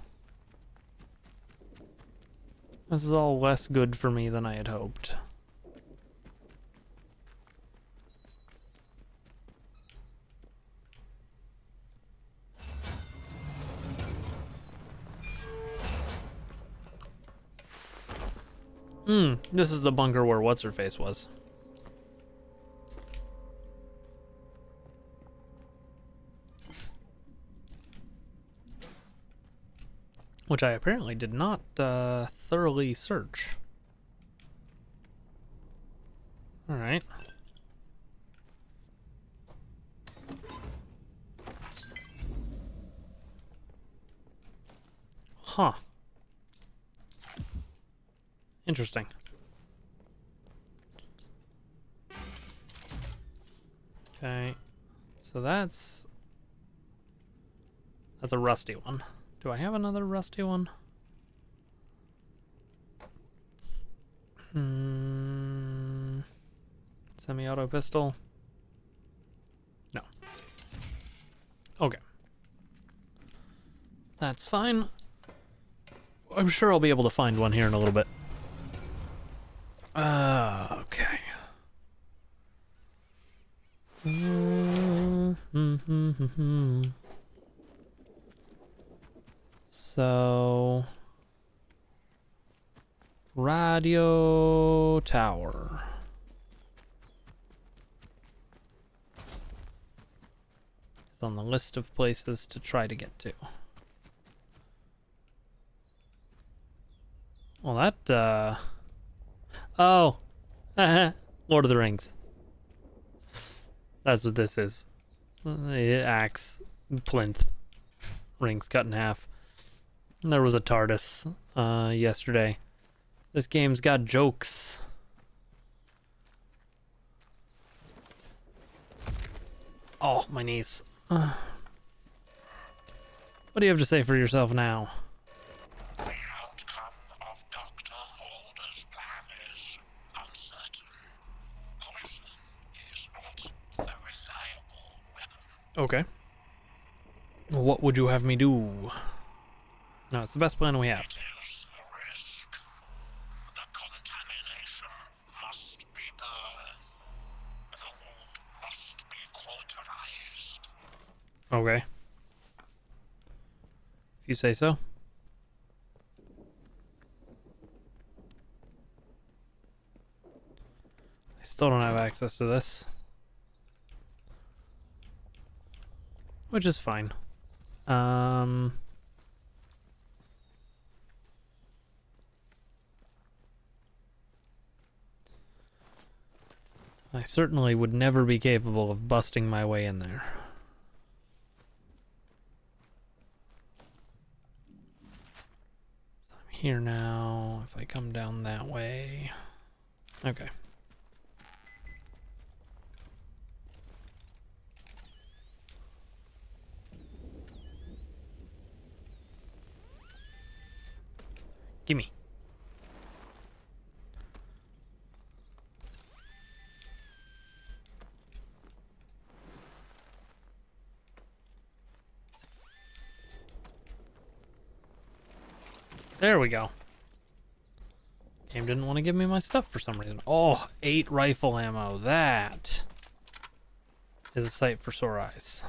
this is all less good for me than I had hoped. This is the bunker where what's-her-face was. Which I apparently did not thoroughly search. Alright. Huh. Interesting. Okay. So that's a rusty one. Do I have another rusty one? Semi-auto pistol? No. Okay. That's fine. I'm sure I'll be able to find one here in a little bit. Okay. So, radio tower. It's on the list of places to try to get to. Well, that, oh, Lord of the Rings. That's what this is. Axe, plinth, rings cut in half. There was a TARDIS yesterday. This game's got jokes. Oh, my knees. What do you have to say for yourself now? The outcome of Dr. Holder's plan is uncertain. Poison is not a reliable weapon. Okay. What would you have me do? No, it's the best plan we have. It is a risk. The contamination must be burned. The wound must be cauterized. Okay. If you say so. I still don't have access to this. Which is fine. I certainly would never be capable of busting my way in there. So I'm here now. If I come down that way... Okay. Gimme. There we go. Game didn't want to give me my stuff for some reason. Oh, 8 rifle ammo. That is a sight for sore eyes.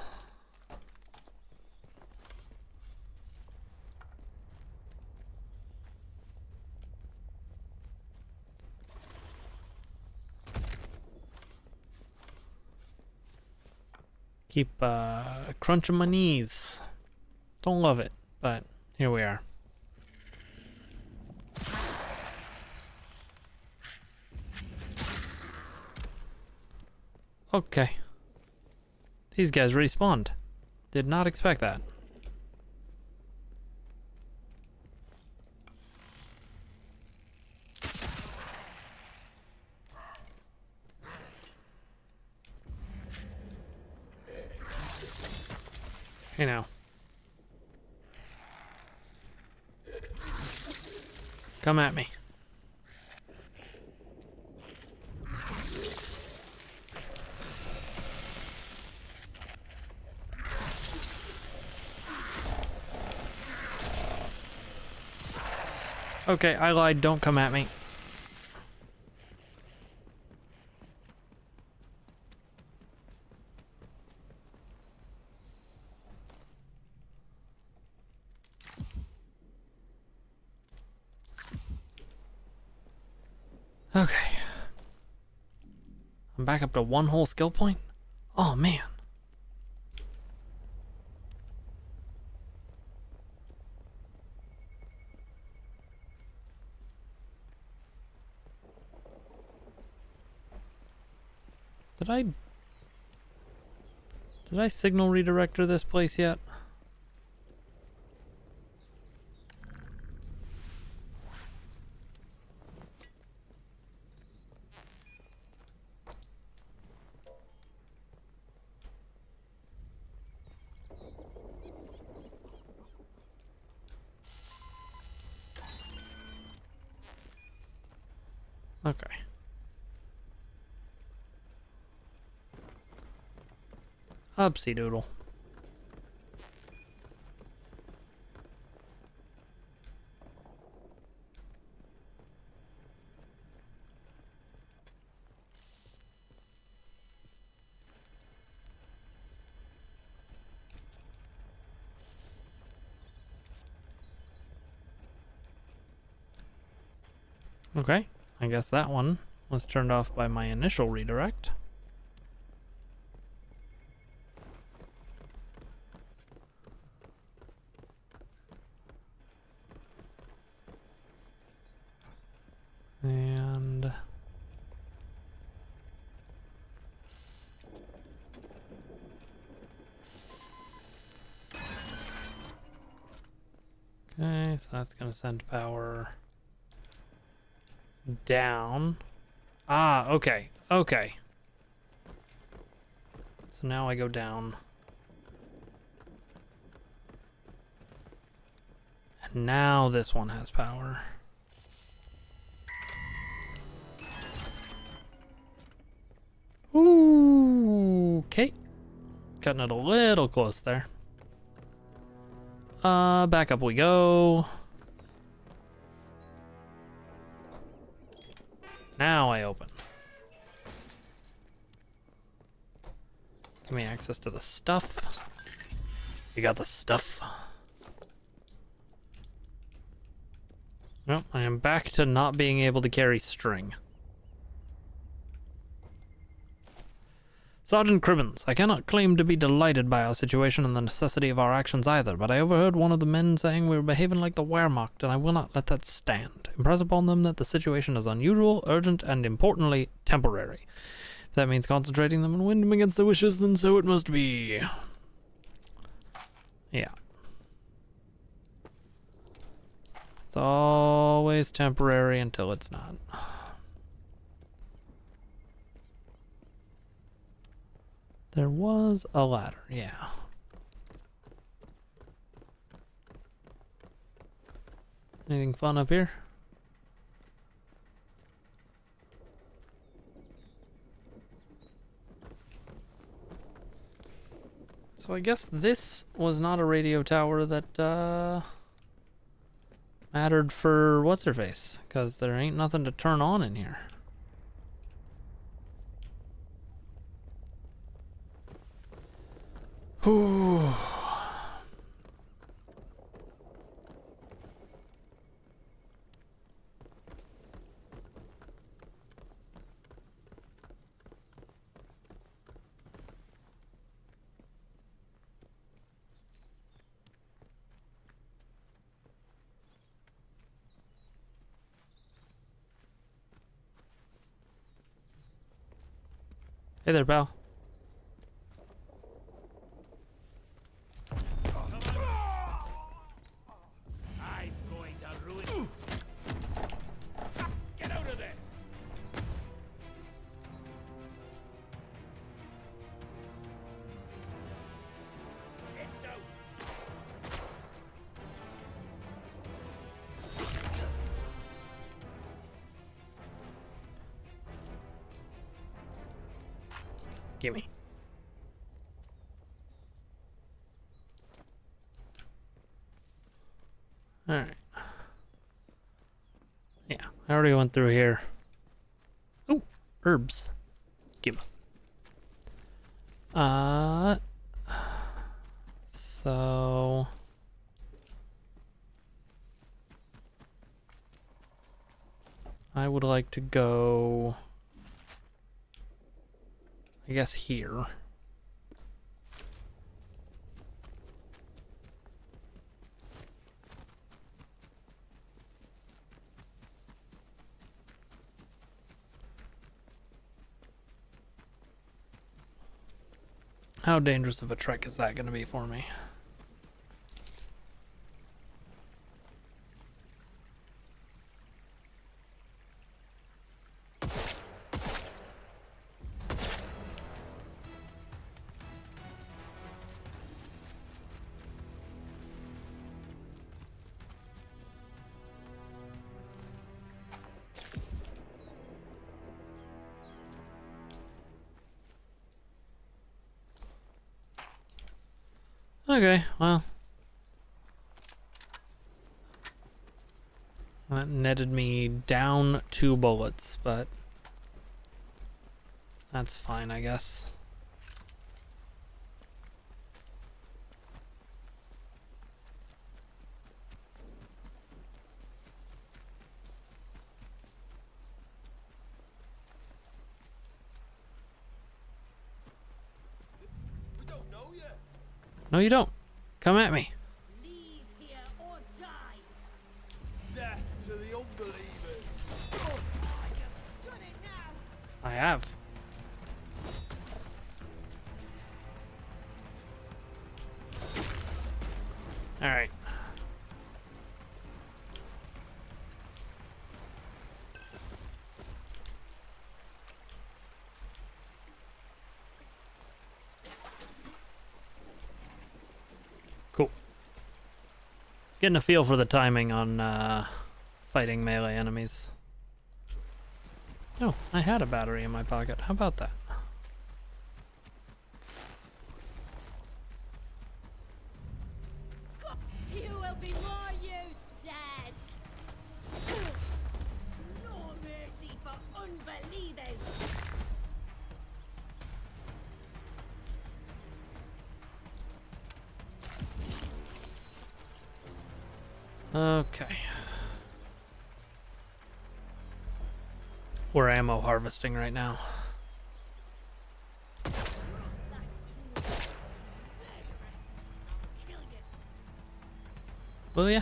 Keep crunching my knees. Don't love it, but here we are. Okay. These guys respawned. Did not expect that. Hey now. Come at me. Okay, I lied. Don't come at me. Okay. I'm back up to 1 whole skill point? Oh, man. Did I signal redirector this place yet? Okay. Upsy doodle. Okay, I guess that one was turned off by my initial redirect. And okay, so that's gonna send power down. Ah, okay, okay. So now I go down. And now this one has power. Ooh, okay. Cutting it a little close there. Back up we go. Now I open. Give me access to the stuff. You got the stuff. Well, I am back to not being able to carry string. Sergeant Cribbins, I cannot claim to be delighted by our situation and the necessity of our actions either, but I overheard one of the men saying we were behaving like the Wehrmacht, and I will not let that stand. Impress upon them that the situation is unusual, urgent, and importantly, temporary. If that means concentrating them and winning them against their wishes, then so it must be. Yeah. It's always temporary until it's not. There was a ladder, yeah. Anything fun up here? So I guess this was not a radio tower that mattered for what's-her-face, because there ain't nothing to turn on in here. Whew. Hey there, pal. I'm going to ruin. Get out of there! It's down. Gimme. Alright. Yeah, I already went through here. Oh, herbs. Gimme. So... I would like to go... I guess here. How dangerous of a trek is that going to be for me? Okay, well. That netted me down 2 bullets, but that's fine, I guess. We don't know yet. No, you don't. Come at me. Leave here or die. Death to the unbelievers. You've done it now. I have. Alright. Cool. Getting a feel for the timing on fighting melee enemies. Oh, I had a battery in my pocket. How about that? You will be more use dead. No mercy for unbelievers. Okay. We're ammo harvesting right now. Will ya?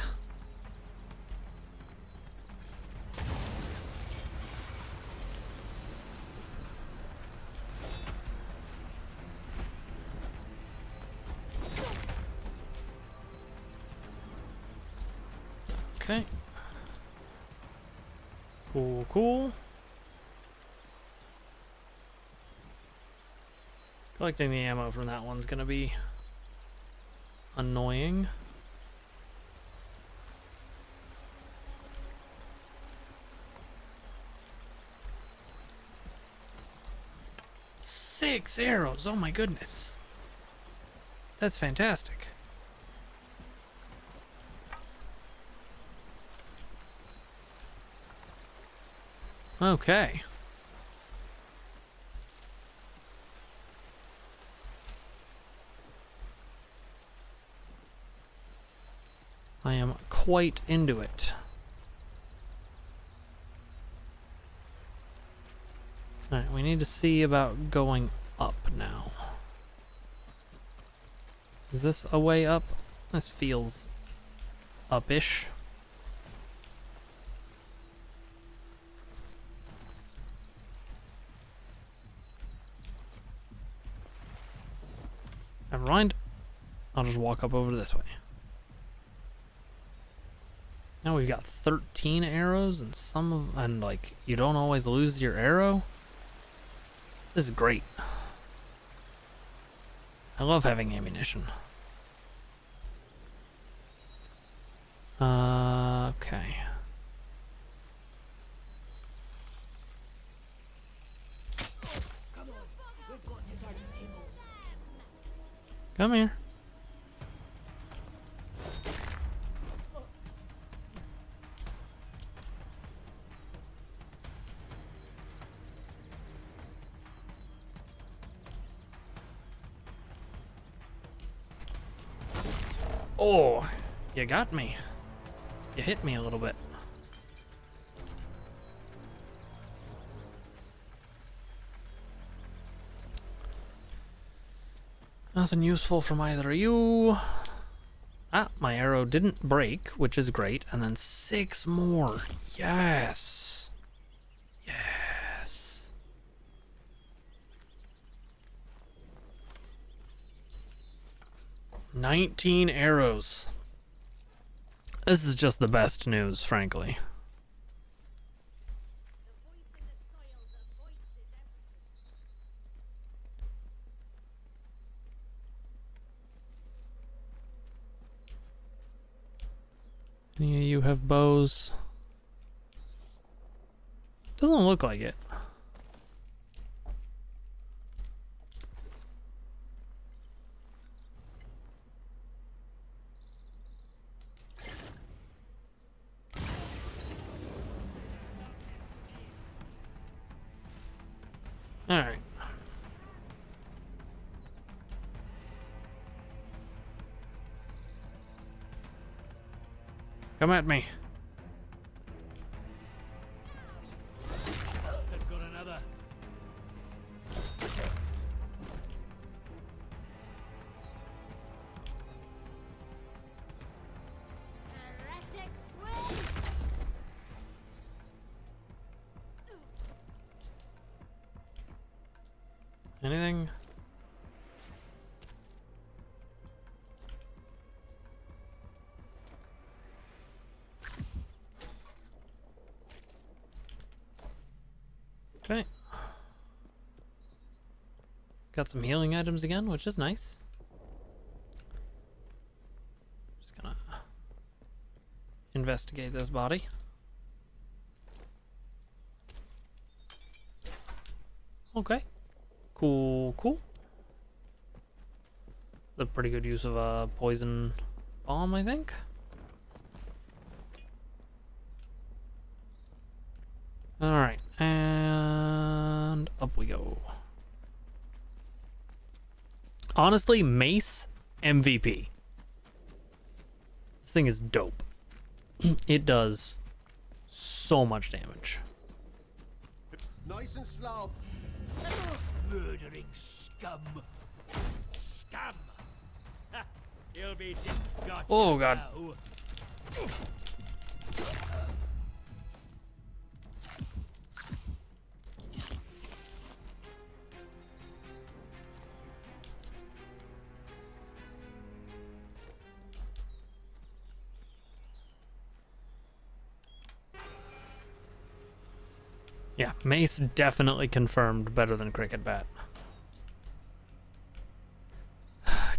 Okay. Cool, cool. Collecting the ammo from that one's gonna be annoying. 6 arrows. Oh my goodness. That's fantastic. Okay. I am quite into it. Alright, we need to see about going up now. Is this a way up? This feels up-ish. Never mind. I'll just walk up over this way. Now we've got 13 arrows and like you don't always lose your arrow. This is great. I love having ammunition. Okay. Come on, we've got to turn the tables. Come here. Oh, you got me. You hit me a little bit. Nothing useful from either of you. Ah, my arrow didn't break, which is great. And then 6 more. Yes. Yes. "19 arrows. This is just the best news, frankly. Any of you have bows? Doesn't look like it. All right. Come at me. Bastard got another. Heretic swing! Anything? Okay. Got some healing items again, which is nice. Just gonna investigate this body. Okay. Cool, cool. A pretty good use of a poison bomb, I think. Alright, and up we go. Honestly, Mace MVP. This thing is dope. It does so much damage. Nice and slow. Murdering scum. Scum! Ha! He'll be got Oh, God. now. Yeah, Mace definitely confirmed better than Cricket Bat.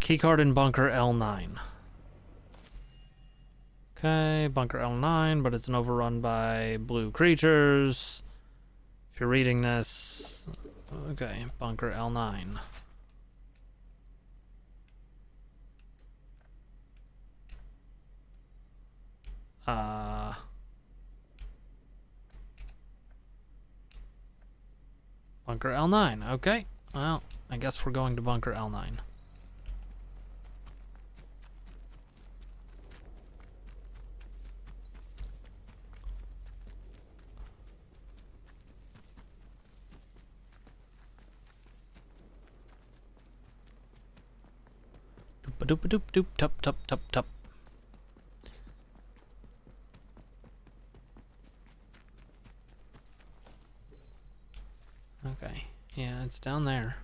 Keycard in Bunker L9. Okay, Bunker L9, but it's an overrun by blue creatures. If If you're reading this, okay, bunker L9. Bunker L9, okay. Well, I guess we're going to bunker L9. Doop doop doop tup tup tup tup. Okay, yeah, it's down there.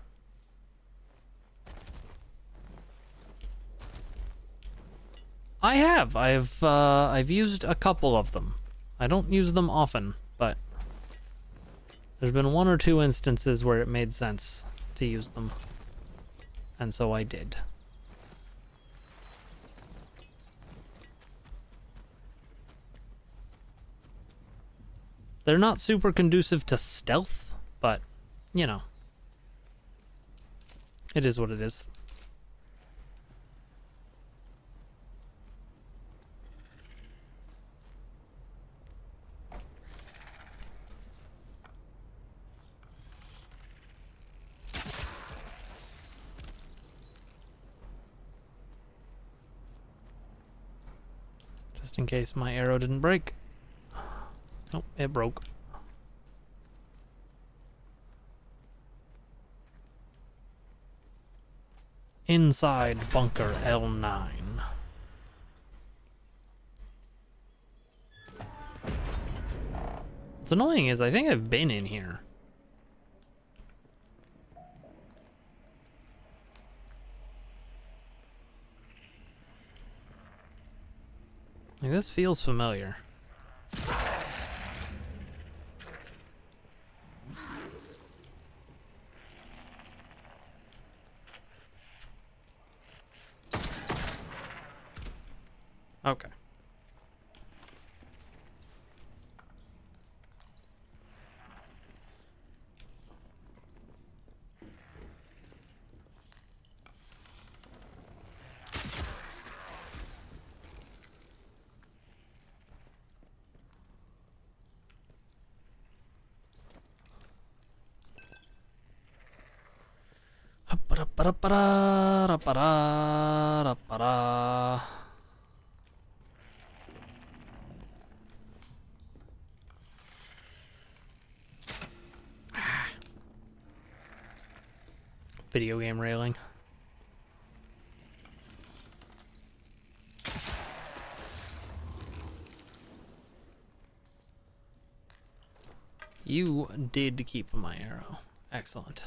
I've used a couple of them. I don't use them often, but there's been 1 or 2 instances where it made sense to use them, and so I did. They're not super conducive to stealth, but, you know, it is what it is. Just in case my arrow didn't break. Nope, it broke. Inside bunker L9. What's annoying is I think I've been in here. Like, this feels familiar. Okay. Video game railing. You did keep my arrow. Excellent.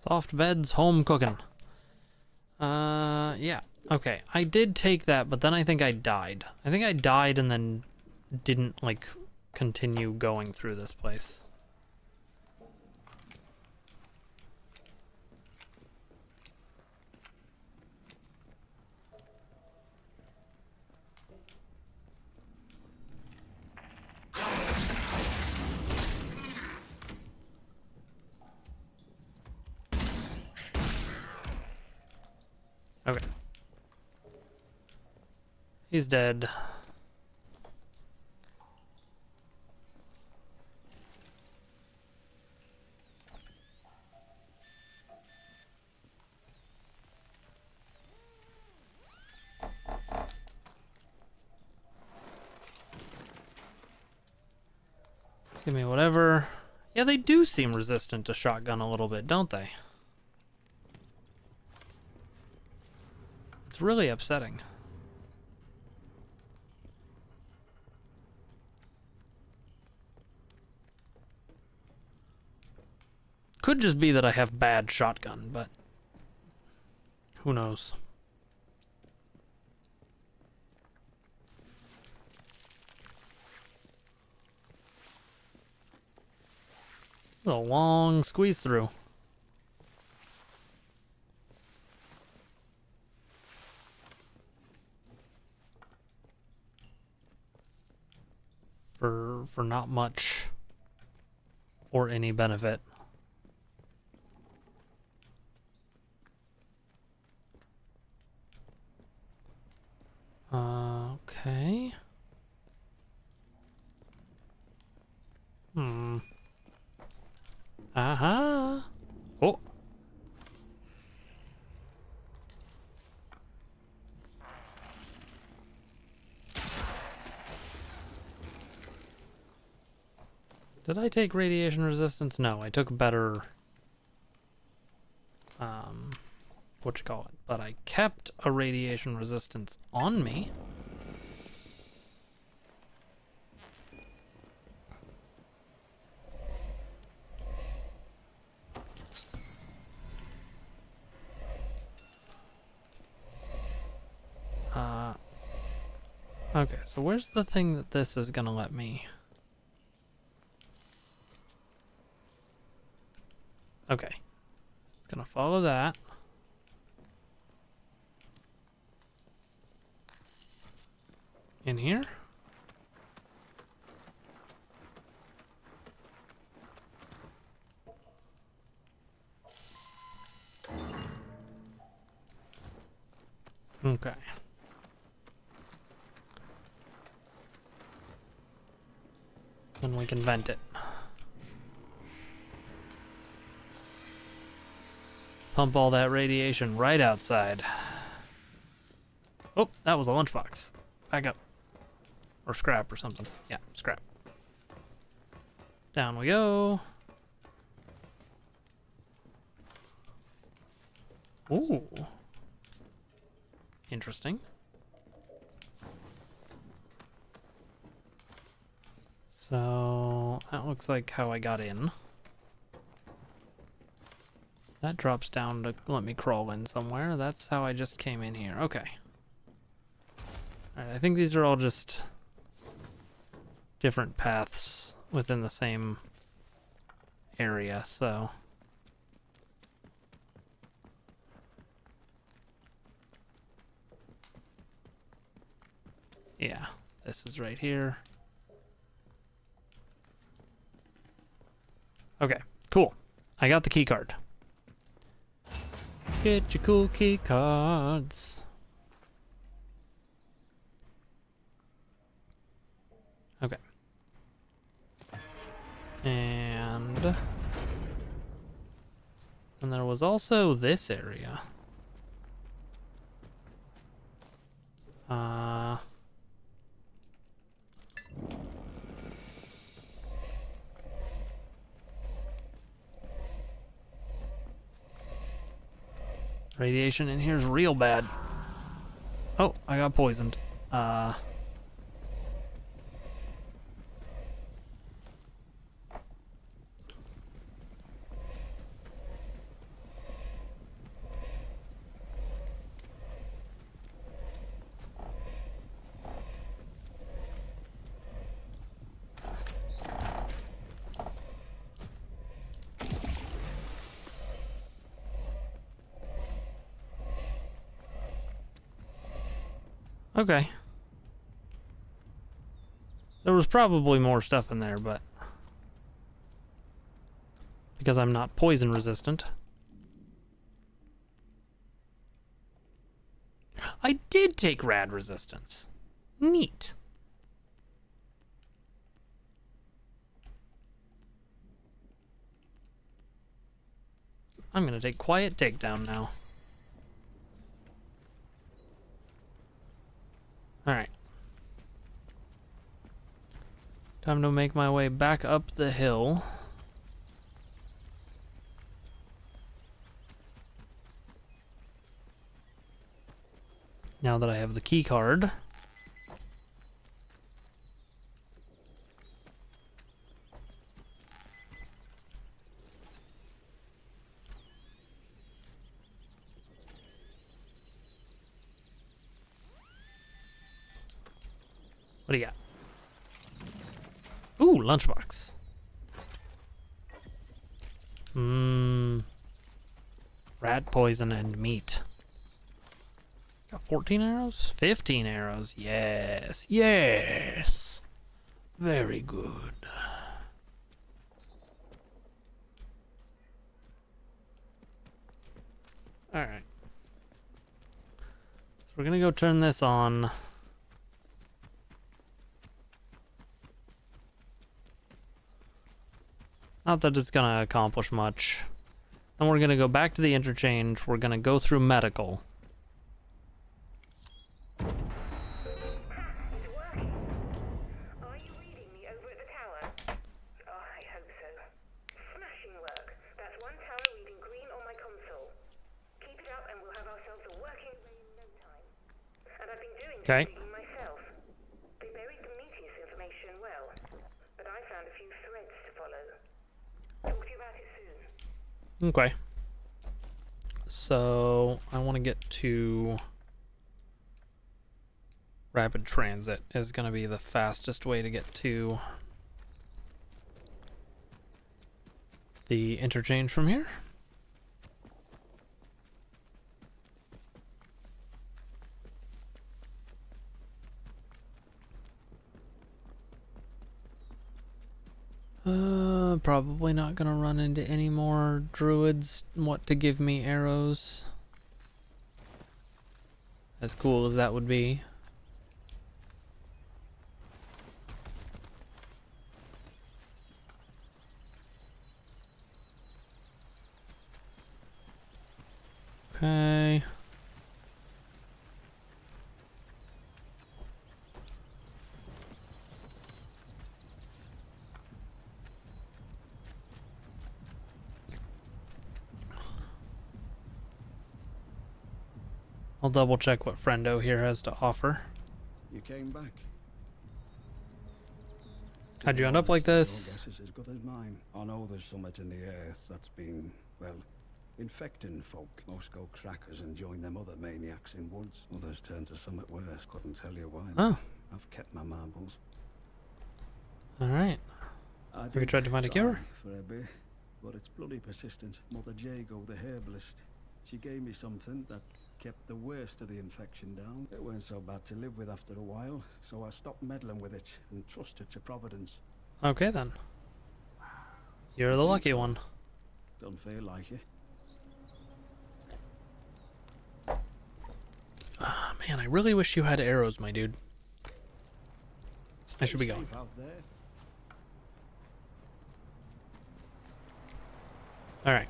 Soft beds, home cooking. Yeah. Okay, I did take that, but then I think I died. I think I died and then didn't, like, continue going through this place. Okay. He's dead. Give me whatever. Yeah, they do seem resistant to shotgun a little bit, don't they? It's really upsetting. Could just be that I have bad shotgun, but who knows? a long squeeze through. For not much or any benefit. Okay. Aha. Oh. Did I take radiation resistance? No, I took better, what you call it? But I kept a radiation resistance on me. Okay, so where's the thing that this is gonna let me? Okay. It's gonna follow that. In here? Okay. Then we can vent it. Pump all that radiation right outside. Oh, that was a lunchbox. Back up. Or scrap or something. Yeah, scrap. Down we go. Ooh. Interesting. So, that looks like how I got in. That drops down to let me crawl in somewhere. That's how I just came in here. Okay. Alright, I think these are all just different paths within the same area, so... yeah, this is right here. Okay, cool. I got the key card. Get your cool key cards. Okay. And there was also this area. Radiation in here is real bad. Oh, I got poisoned. Okay. There was probably more stuff in there, but because I'm not poison resistant. I did take rad resistance. Neat. I'm gonna take quiet takedown now. Alright. Time to make my way back up the hill. Now that I have the key card. What do you got? Ooh, lunchbox. Rat poison and meat. Got 14 arrows? 15 arrows. Yes. Yes. Very good. Alright. So we're gonna go turn this on. Not that it's gonna accomplish much. Then we're gonna go back to the interchange. We're gonna go through medical. It's working. Are you reading me over at the tower? Oh, I hope so. Smashing work. That's one tower reading green on my console. Keep it up and we'll have ourselves a working array in no time. And I've been doing some reading myself. They buried the Prometheus information well, but I found a few threads to follow. Talk to you about it soon. Okay. So I want to get to rapid transit is going to be the fastest way to get to the interchange from here. Probably not gonna run into any more druids want to give me arrows. As cool as that would be. Okay. I'll double check what Friendo here has to offer. You came back. How'd you end up like this? Your guess is as good as mine. I know there's something in the earth that's been, well, infecting folk. Most go crackers and join them other maniacs in woods. Others turn to something worse. Couldn't tell you why. Oh. I've kept my marbles. Alright. Have you tried to find a cure? For a bit, but it's bloody persistent. Mother Jago, the herbalist, she gave me something that kept the worst of the infection down. It weren't so bad to live with after a while, so I stopped meddling with it and trusted to Providence. Okay then. You're the lucky one. Don't feel like it. Ah, man, I really wish you had arrows, my dude. I should be going. Out there. Alright.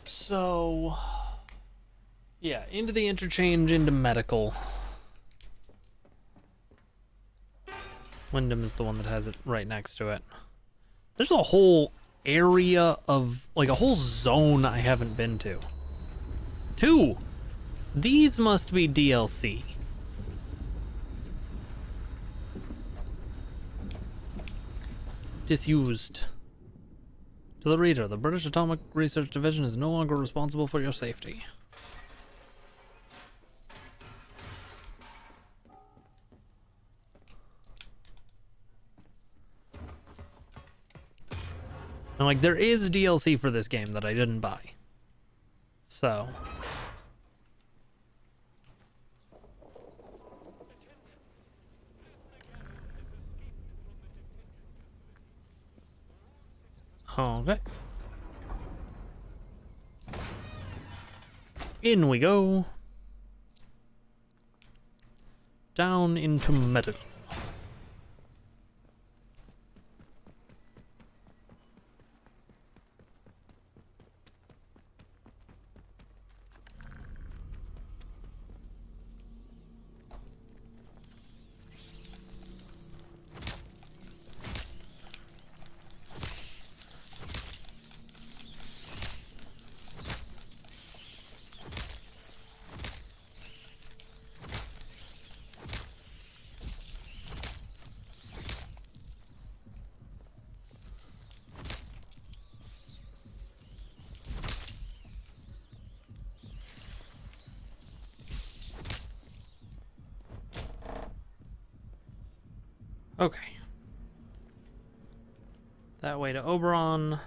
So, yeah, into the interchange, into medical. Wyndham is the one that has it right next to it. There's a whole area of, like a whole zone I haven't been to. 2! These must be DLC. Disused. To the reader, the British Atomic Research Division is no longer responsible for your safety. And like, there is DLC for this game that I didn't buy. So. Okay. In we go. Down into medical. Okay. That way to Oberon.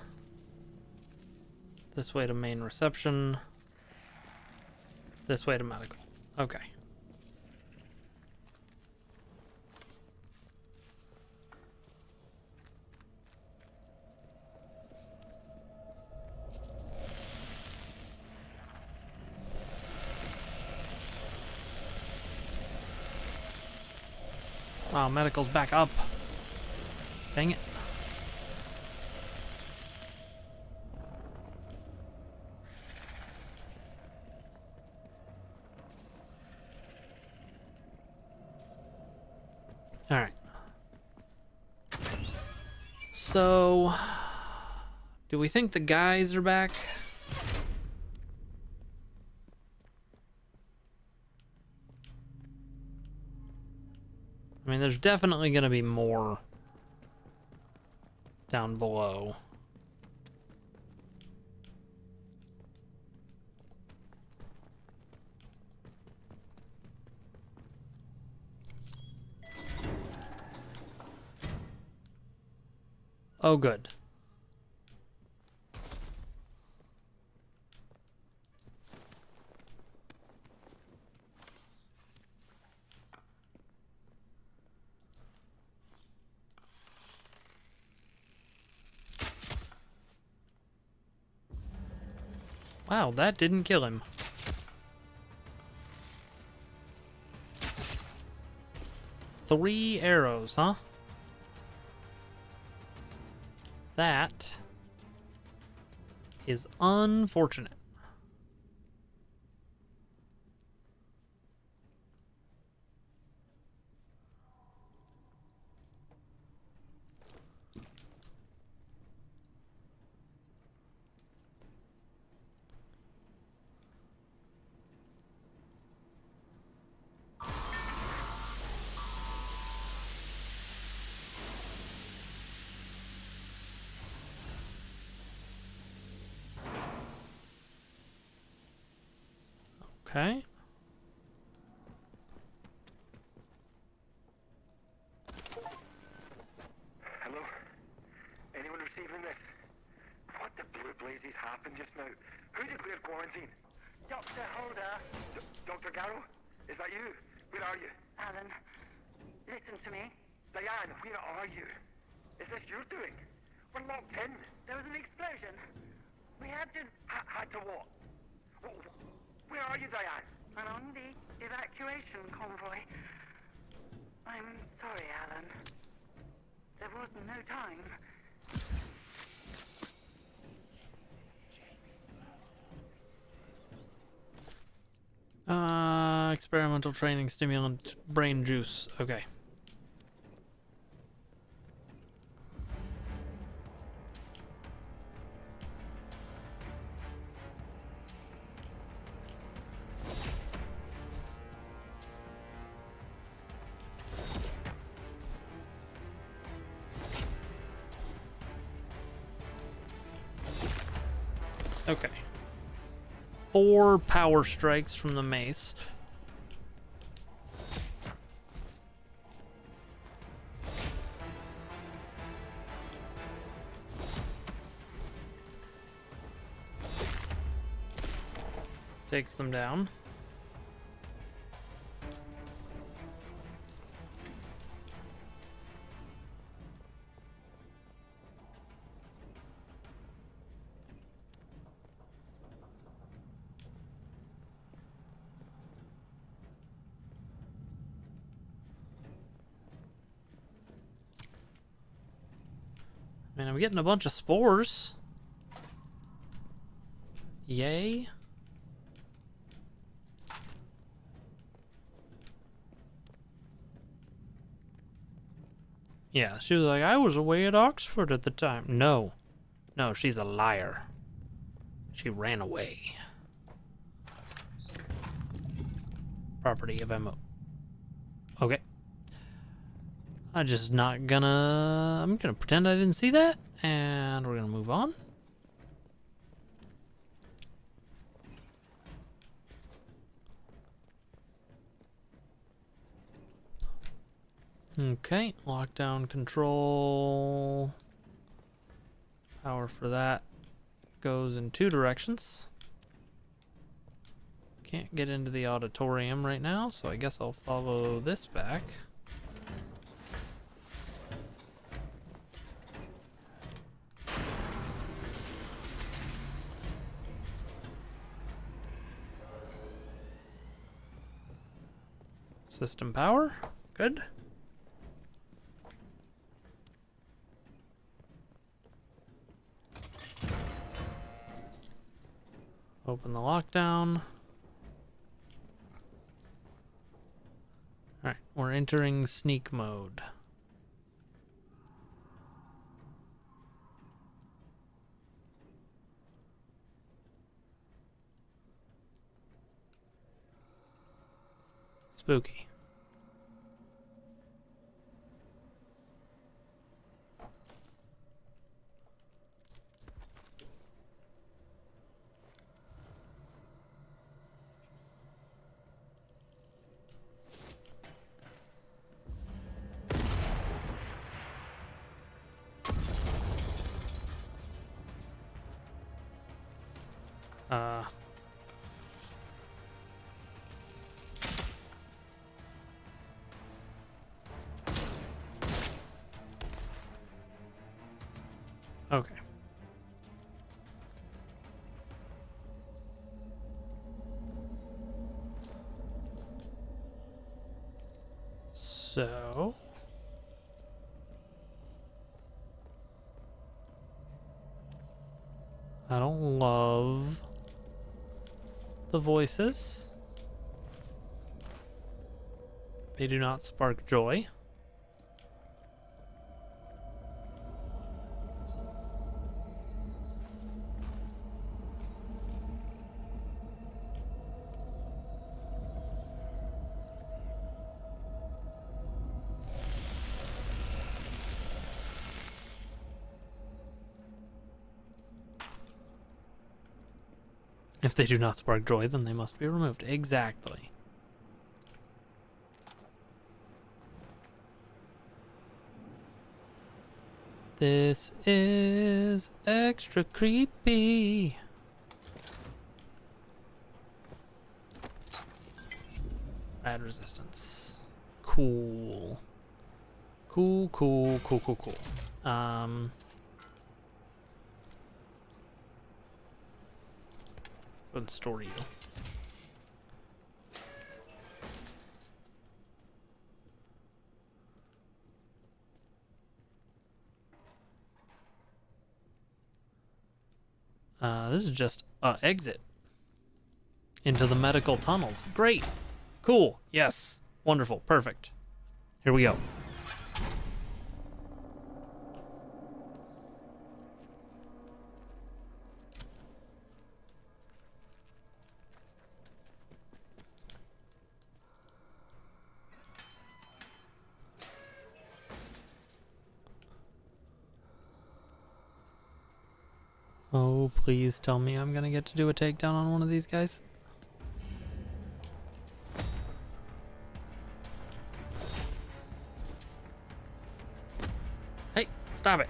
This way to main reception. This way to medical. Okay. Wow, medical's back up. Dang it. Alright. So, do we think the guys are back? I mean, there's definitely going to be more down below. Oh, good. Wow, that didn't kill him. Three arrows, huh? That is unfortunate. Okay. Hello? Anyone receiving this? What the blue blazes happened just now? Who declared quarantine? Doctor, hold up. Dr. Garrow? Is that you? Where are you? Alan, listen to me. Diane, where are you? Is this your doing? We're locked in. There was an explosion. We had to... Had to what? Where are you, Diane? I'm on the evacuation convoy. I'm sorry, Alan. There was no time. Experimental training stimulant brain juice. Okay. Okay. 4 power strikes from the mace. Takes them down. Man, I'm getting a bunch of spores. Yay. Yeah, she was like, I was away at Oxford at the time. No. No, she's a liar. She ran away. Property of MO. Okay. I'm gonna pretend I didn't see that, and we're gonna move on. Okay, lockdown control. Power for that goes in 2 directions. Can't get into the auditorium right now, so I guess I'll follow this back. System power, good. Open the lockdown. Alright, we're entering sneak mode. Spooky. Okay. So I don't love the voices. They do not spark joy. If they do not spark joy, then they must be removed. Exactly. This is extra creepy. Rad resistance. Cool. Cool. Let's go and store you. This is just exit into the medical tunnels. Great. Cool. Yes. Wonderful. Perfect. Here we go. Oh, please tell me I'm gonna get to do a takedown on one of these guys. Hey, stop it.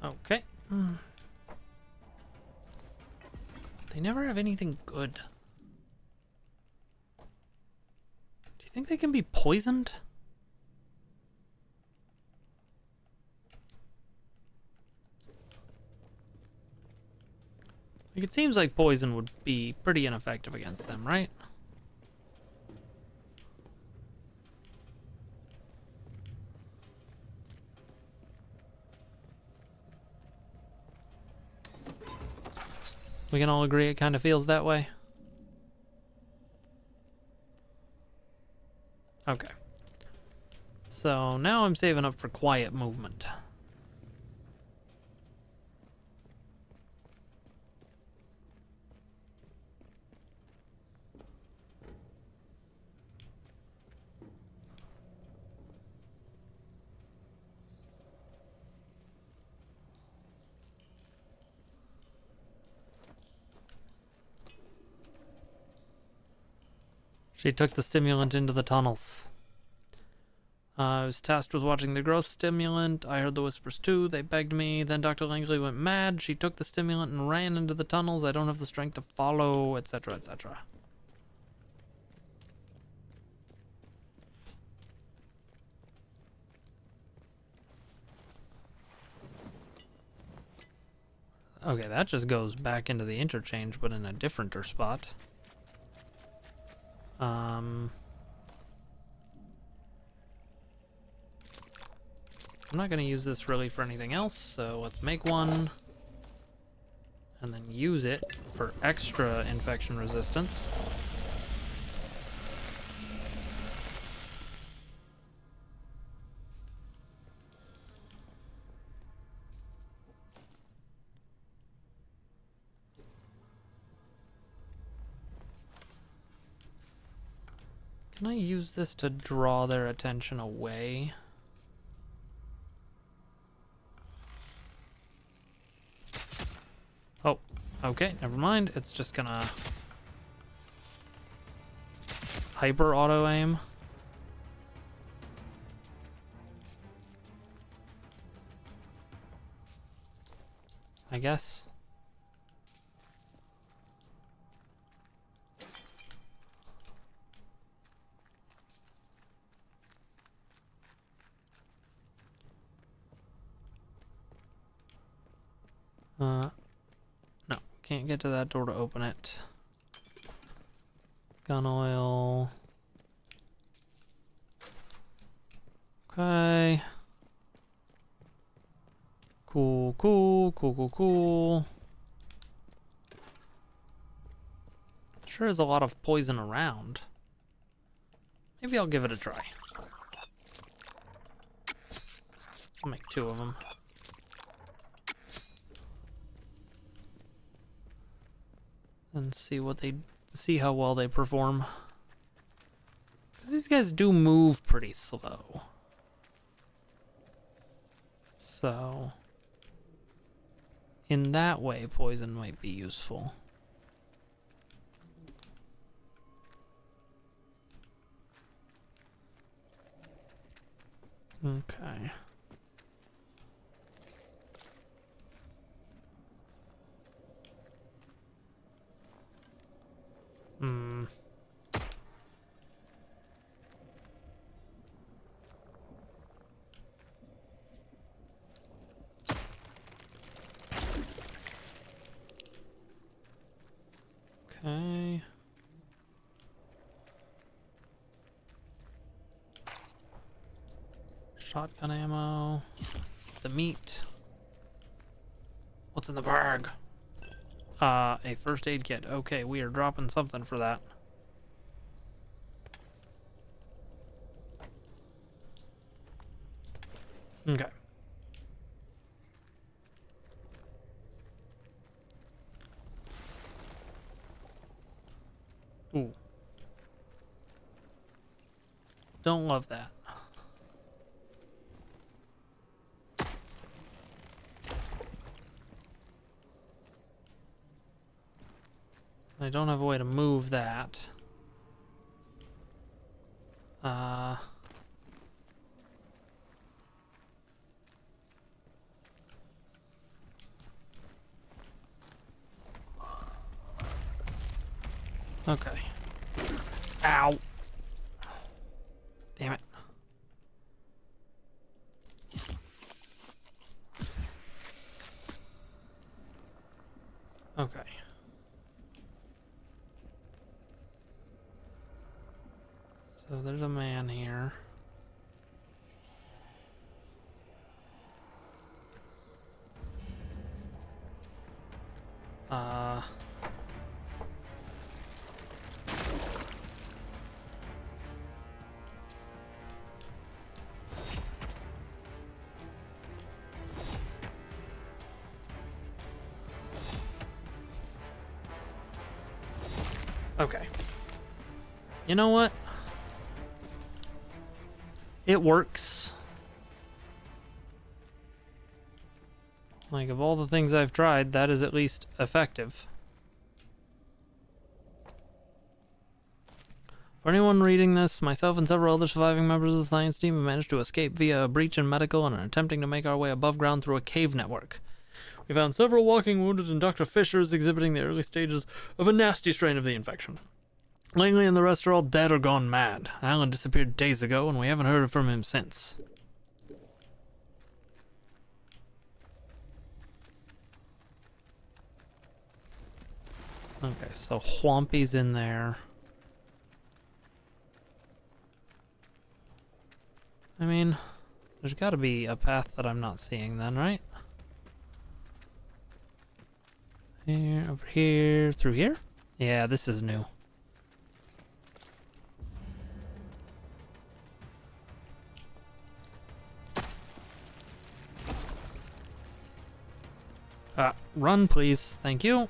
Okay. They never have anything good. Do you think they can be poisoned? Like, it seems like poison would be pretty ineffective against them, right? We can all agree it kind of feels that way. Okay. So now I'm saving up for quiet movement. She took the stimulant into the tunnels. I was tasked with watching the growth stimulant. I heard the whispers too. They begged me. Then Dr. Langley went mad. She took the stimulant and ran into the tunnels. I don't have the strength to follow, etc., etc. Okay, that just goes back into the interchange, but in a differenter spot. I'm not going to use this really for anything else, so let's make one. And then use it for extra infection resistance. Can I use this to draw their attention away? Oh, okay, never mind. It's just gonna hyper auto aim. I guess. No, can't get to that door to open it. Gun oil. Okay. Cool, cool, cool, cool, cool. Sure is a lot of poison around. Maybe I'll give it a try. I'll make 2 of them. And see how well they perform. Because these guys do move pretty slow. So, in that way, poison might be useful. Okay. Okay. Shotgun ammo. The meat. What's in the bag? A first aid kit. Okay, we are dropping something for that. Okay. Ooh. Don't love that. I don't have a way to move that. Okay. Ow. Damn it. Okay. So there's a man here. Okay. You know what? It works. Like, of all the things I've tried, that is at least effective. For anyone reading this, myself and several other surviving members of the science team have managed to escape via a breach in medical and are attempting to make our way above ground through a cave network. We found several walking wounded and Dr. Fisher is exhibiting the early stages of a nasty strain of the infection. Langley and the rest are all dead or gone mad. Alan disappeared days ago and we haven't heard from him since. Okay, so Whompy's in there. I mean, there's got to be a path that I'm not seeing then, right? Here, over here, through here? Yeah, this is new. Run, please. Thank you.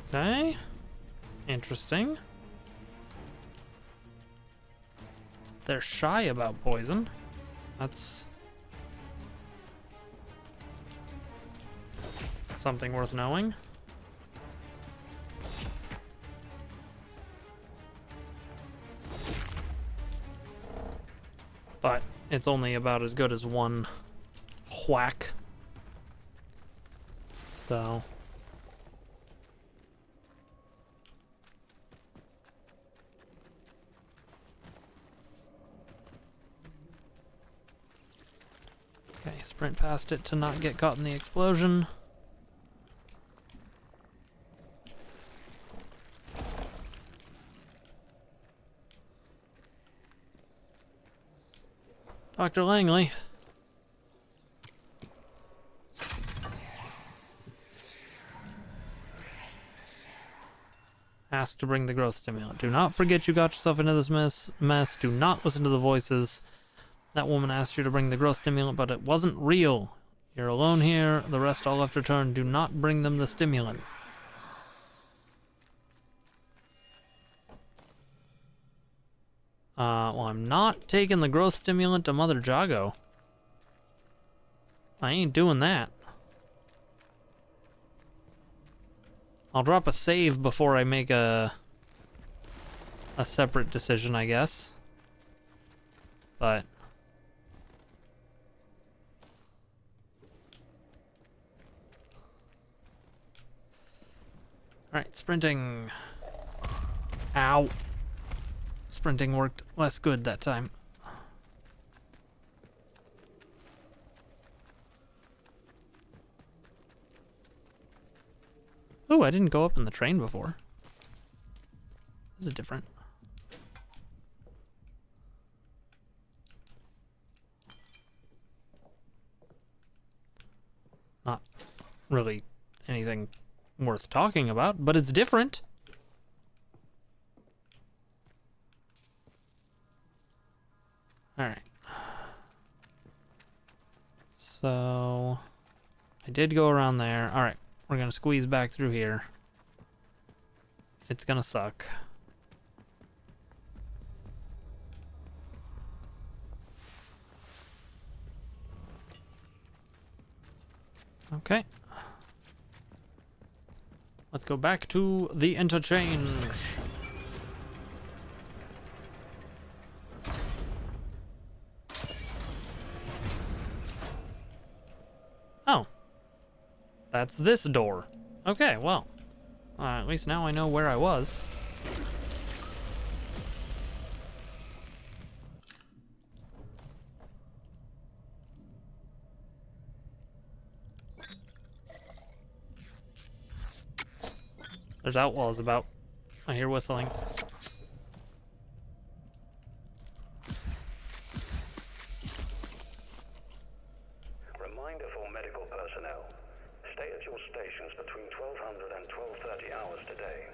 Okay. Interesting. They're shy about poison. That's something worth knowing. But it's only about as good as one whack. So... Okay, sprint past it to not get caught in the explosion. Dr. Langley. Asked to bring the growth stimulant. Do not forget you got yourself into this mess. Do not listen to the voices. That woman asked you to bring the growth stimulant, but it wasn't real. You're alone here. The rest all left return. Do not bring them the stimulant. Well, I'm not taking the growth stimulant to Mother Jago. I ain't doing that. I'll drop a save before I make a separate decision, I guess. But... Alright, sprinting. Ow. Sprinting worked less good that time. Oh, I didn't go up in the train before. This is different. Not really anything worth talking about, but it's different. Alright. So... I did go around there. Alright, we're gonna squeeze back through here. It's gonna suck. Okay. Let's go back to the interchange. Oh. That's this door. Okay, well. At least now I know where I was. There's outlaws about. I hear whistling. Reminder for medical personnel. Stay at your stations between 1200 and 1230 hours today.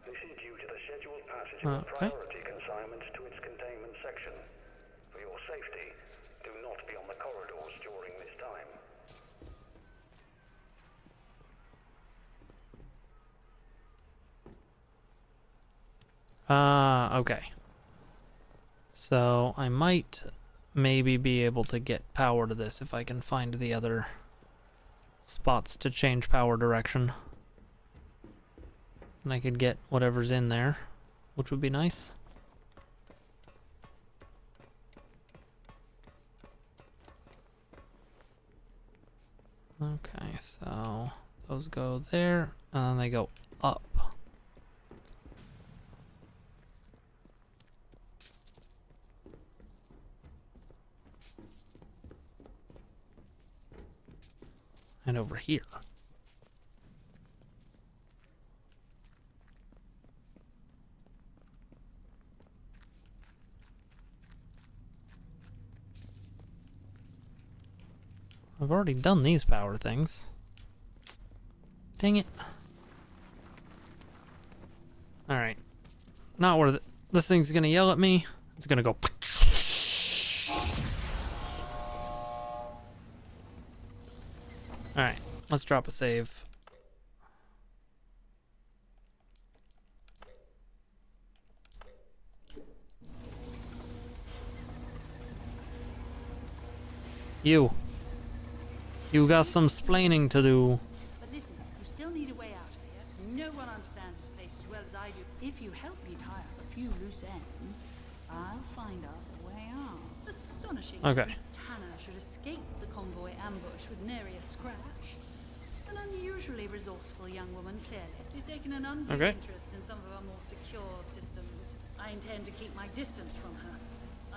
This is due to the scheduled passage of a priority consignment to its containment section. For your safety, do not be on the corridors during this time. Okay. So I might maybe be able to get power to this if I can find the other spots to change power direction. And I could get whatever's in there, which would be nice. Okay, so those go there, and then they go up. And over here. I've already done these power things. Dang it. Alright. Not worth it. This thing's gonna yell at me. It's gonna go. Alright. Let's drop a save. You got some splaining to do. But listen, you still need a way out of here. No one understands this place as well as I do. If you help me tie up a few loose ends, I'll find us a way out. Astonishing Okay. that Miss Tanner should escape the convoy ambush with nary a scratch. An unusually resourceful young woman, clearly. She's taken an undue interest in some of our more secure systems. I intend to keep my distance from her.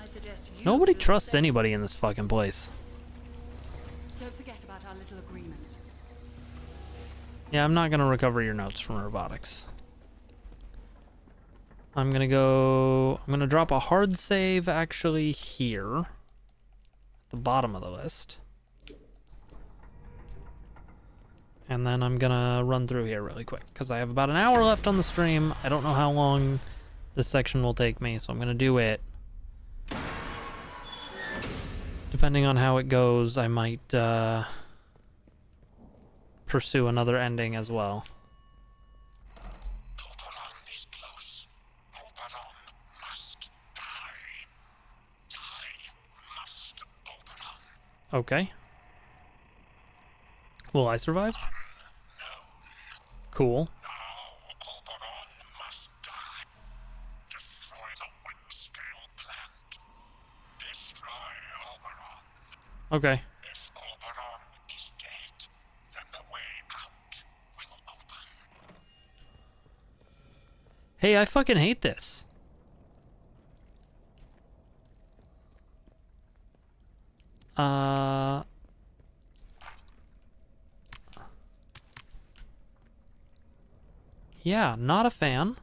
I suggest you Nobody do the trusts same. anybody in this fucking place. Don't forget about our little agreement. Yeah, I'm not gonna recover your notes from robotics. I'm gonna drop a hard save actually here. At the bottom of the list. And then I'm gonna run through here really quick, because I have about an hour left on the stream. I don't know how long this section will take me, so I'm gonna do it. Depending on how it goes, I might pursue another ending as well. Oberon is close. Oberon must die. Die must, Oberon. Okay. Will I survive? Cool. Now Oberon must die. Destroy the wind-scale plant. Destroy Oberon. Okay. If Oberon is dead, then the way out will open. Hey, I fucking hate this. Yeah, not a fan.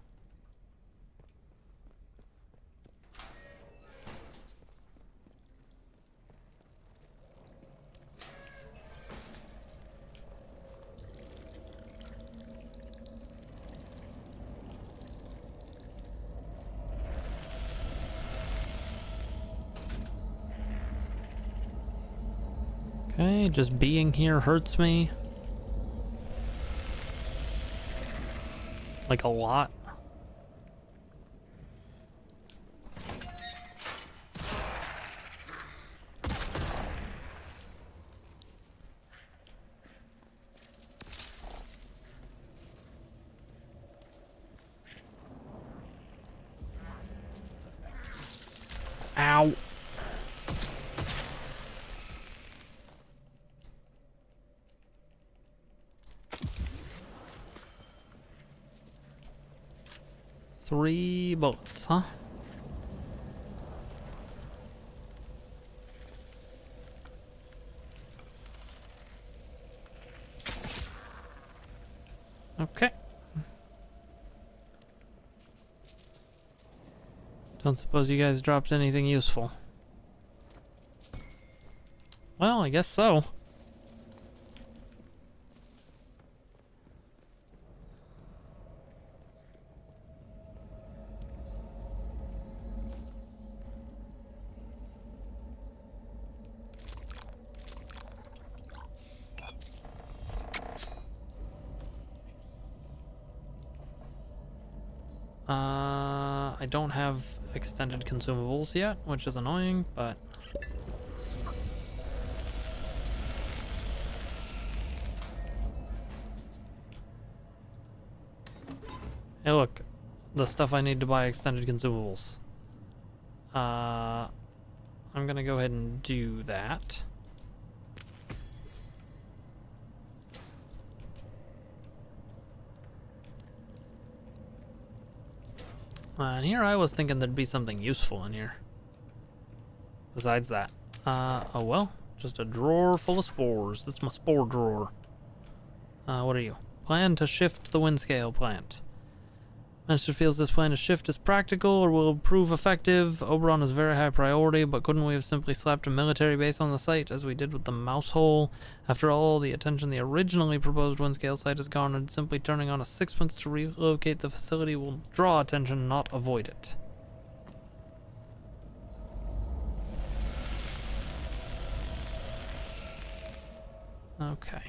Okay, just being here hurts me. Like a lot. Ow. Three bullets, huh? Okay. Don't suppose you guys dropped anything useful. Well, I guess so. I don't have extended consumables yet, which is annoying, but... Hey look, the stuff I need to buy extended consumables. I'm gonna go ahead and do that. And here I was thinking there'd be something useful in here. Besides that. Oh well, just a drawer full of spores. That's my spore drawer. What are you? Plan to shift the wind scale plant. Minister feels this plan to shift is practical or will prove effective. Oberon is very high priority, but couldn't we have simply slapped a military base on the site as we did with the mouse hole? After all, the attention the originally proposed wind scale site has garnered, simply turning on a sixpence to relocate the facility will draw attention, not avoid it. Okay.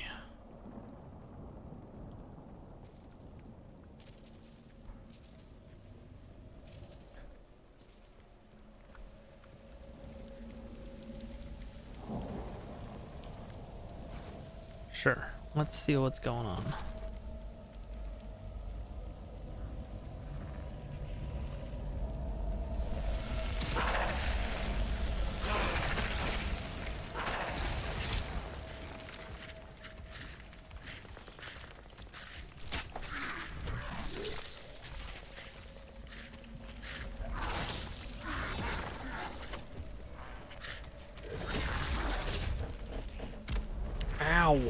Sure. Let's see what's going on. Ow!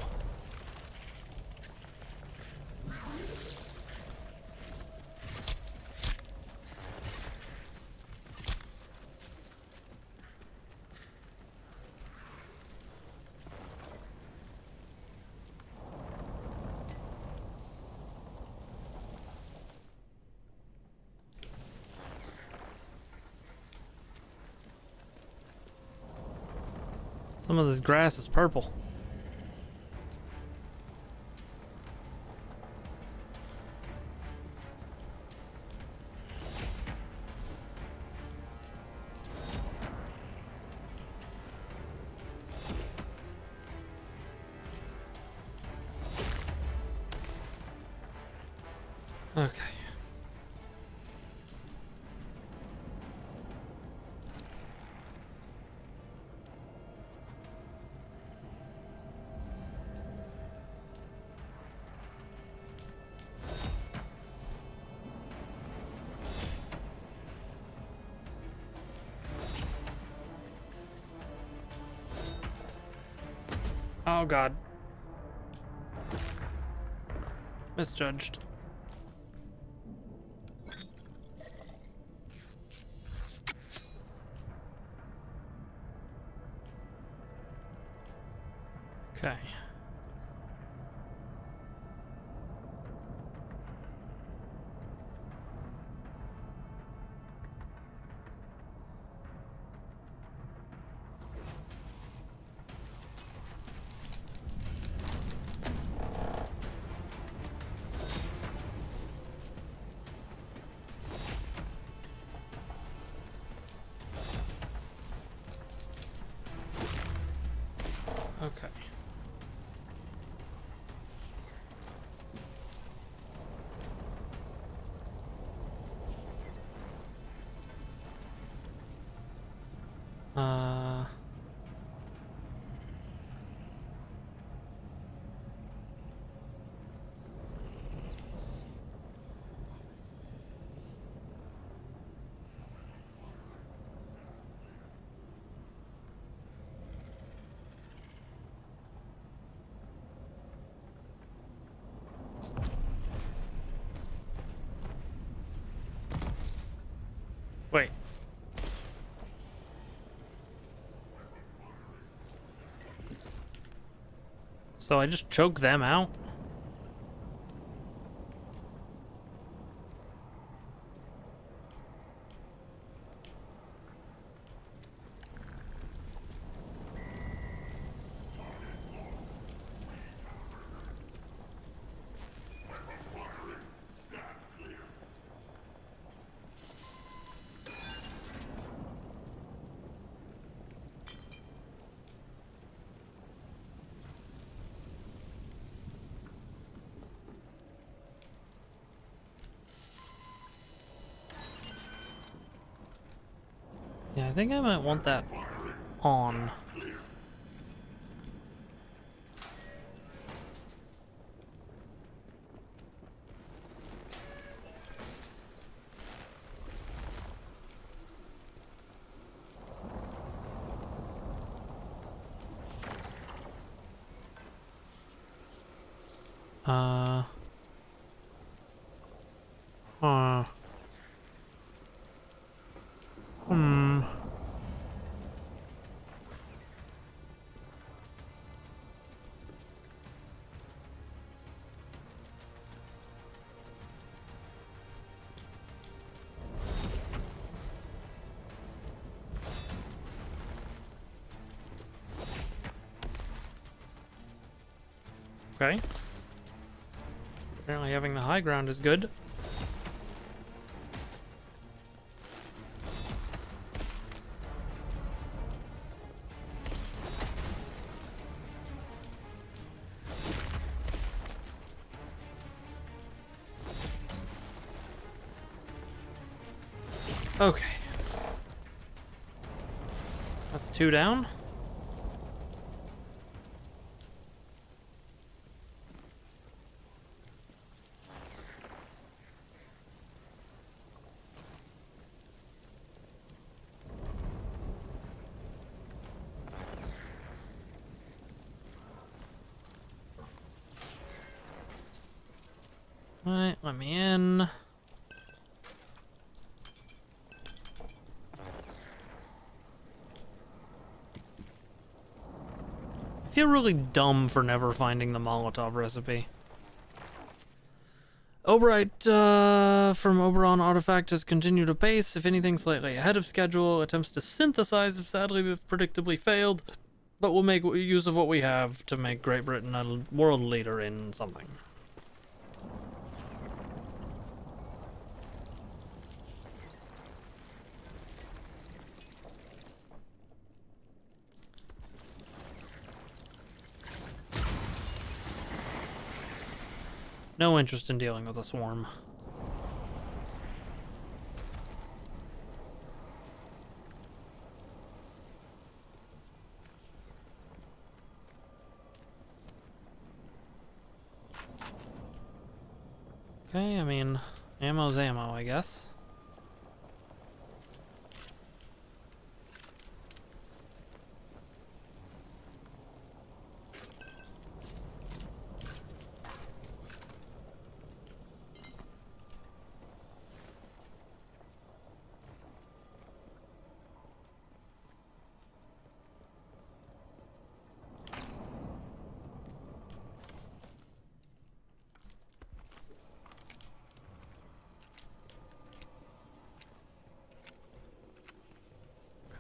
Some of this grass is purple. Okay. Oh god. Misjudged. Okay. Okay. Wait. So I just choke them out? Yeah, I think I might want that on. Huh. Hmm. Okay. Apparently having the high ground is good. Okay. That's 2 down. Alright, let me in. I feel really dumb for never finding the Molotov recipe. Oberite from Oberon Artifact has continued apace, if anything slightly ahead of schedule. Attempts to synthesize have sadly predictably failed, but we'll make use of what we have to make Great Britain a world leader in something. No interest in dealing with a swarm. Okay, I mean, ammo's ammo, I guess.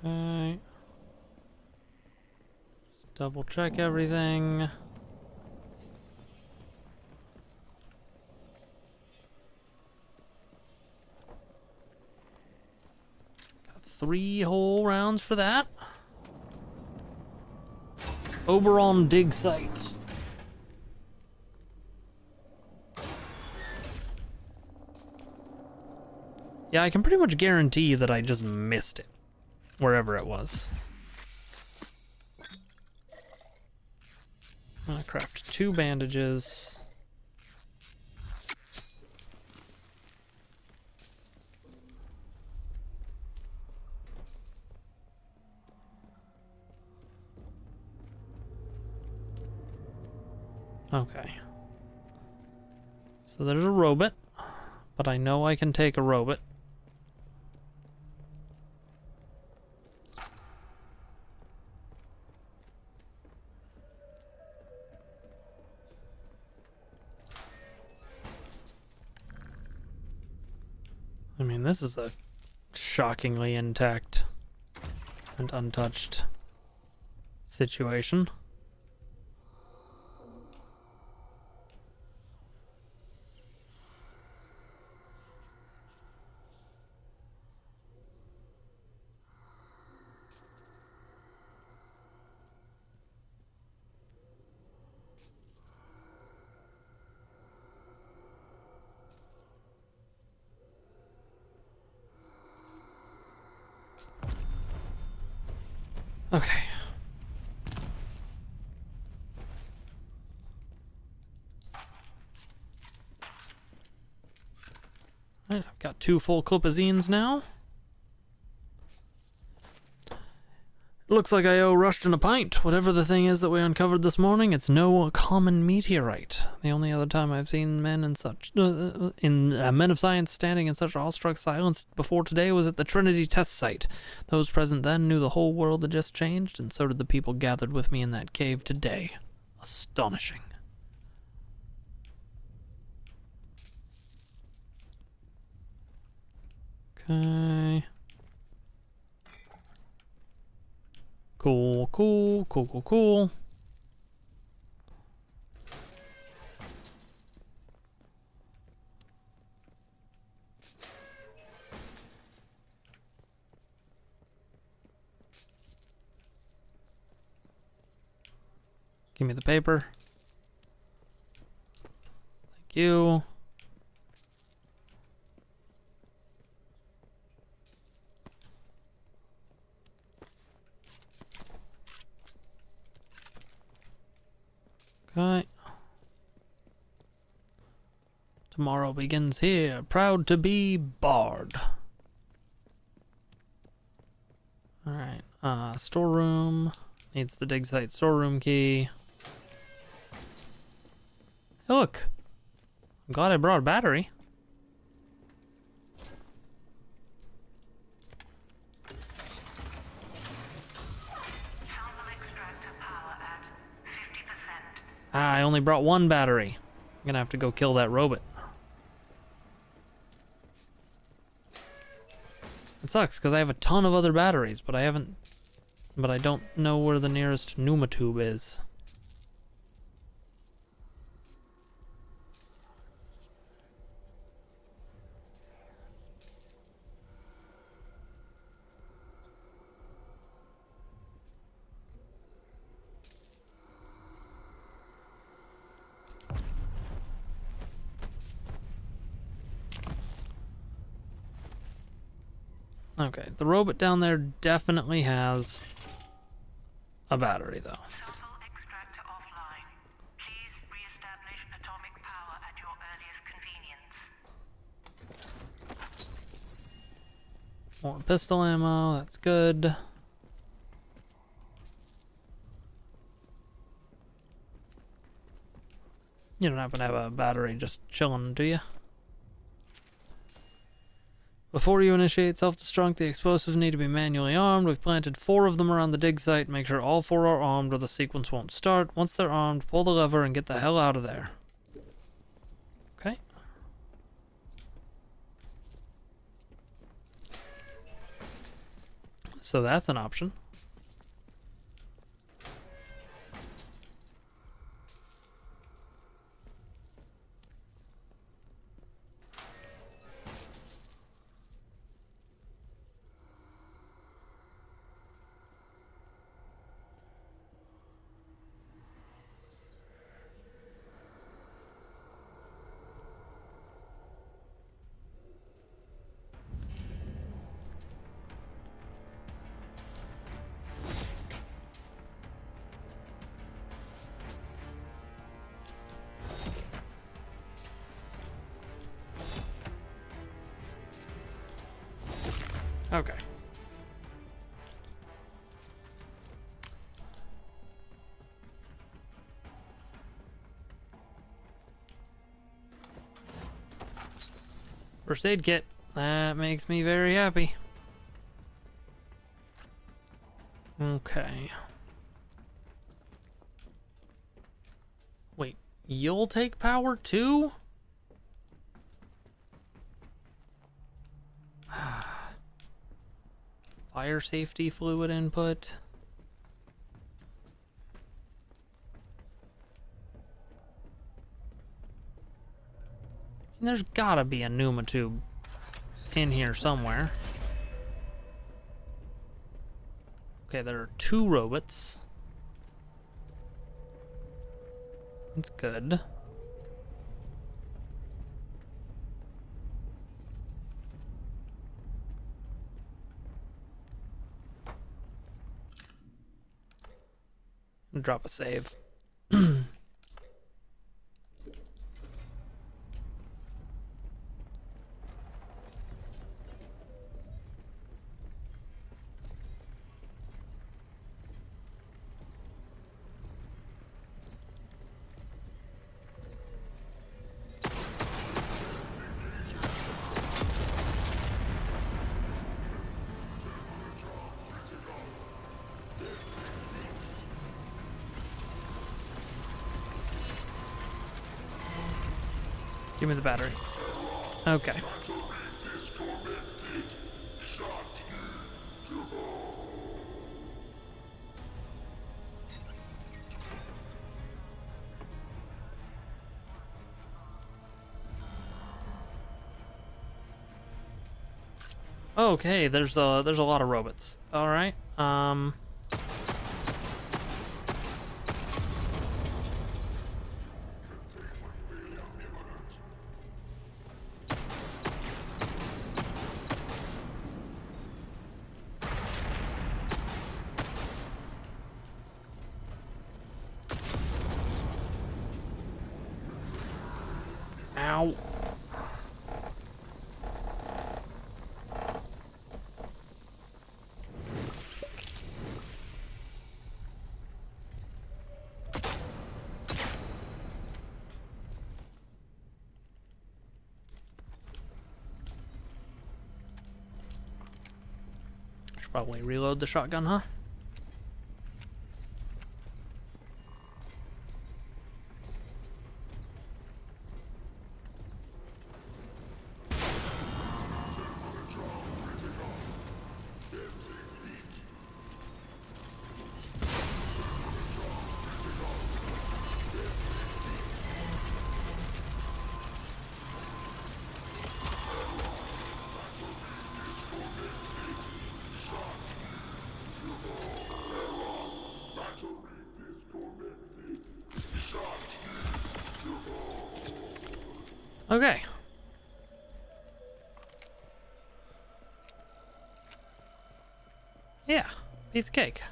Okay. Just double check everything. Got 3 whole rounds for that. Oberon dig site. Yeah, I can pretty much guarantee that I just missed it, wherever it was. I'm gonna craft 2 bandages. Okay. So there's a robot, but I know I can take a robot. I mean, this is a shockingly intact and untouched situation. Okay. Alright, I've got 2 full clipazines now. Looks like I owe Rushton a pint. Whatever the thing is that we uncovered this morning, it's no common meteorite. The only other time I've seen men in such men of science standing in such awestruck silence before today was at the Trinity test site. Those present then knew the whole world had just changed, and so did the people gathered with me in that cave today. Astonishing. Okay. Cool, cool, cool, cool, cool. Give me the paper. Thank you. Okay. Tomorrow begins here. Proud to be Bard. Alright. Storeroom. Needs the dig site storeroom key. Hey, look. I'm glad I brought a battery. Ah, I only brought 1 battery. I'm gonna have to go kill that robot. It sucks because I have a ton of other batteries, but I don't know where the nearest pneumatube is. Okay, the robot down there definitely has a battery, though. More pistol ammo, that's good. You don't happen to have a battery just chilling, do you? Before you initiate self-destruct, the explosives need to be manually armed. We've planted 4 of them around the dig site. Make sure all 4 are armed or the sequence won't start. Once they're armed, pull the lever and get the hell out of there. Okay. So that's an option. Okay. First aid kit. That makes me very happy. Okay. Wait, you'll take power too? Fire safety fluid input. There's gotta be a pneumatube in here somewhere. Okay, there are 2 robots. That's good. Drop a save. Give me the battery. Okay. Okay, there's a lot of robots. All right. Ow. Should probably reload the shotgun, huh? Okay. Yeah, piece of cake.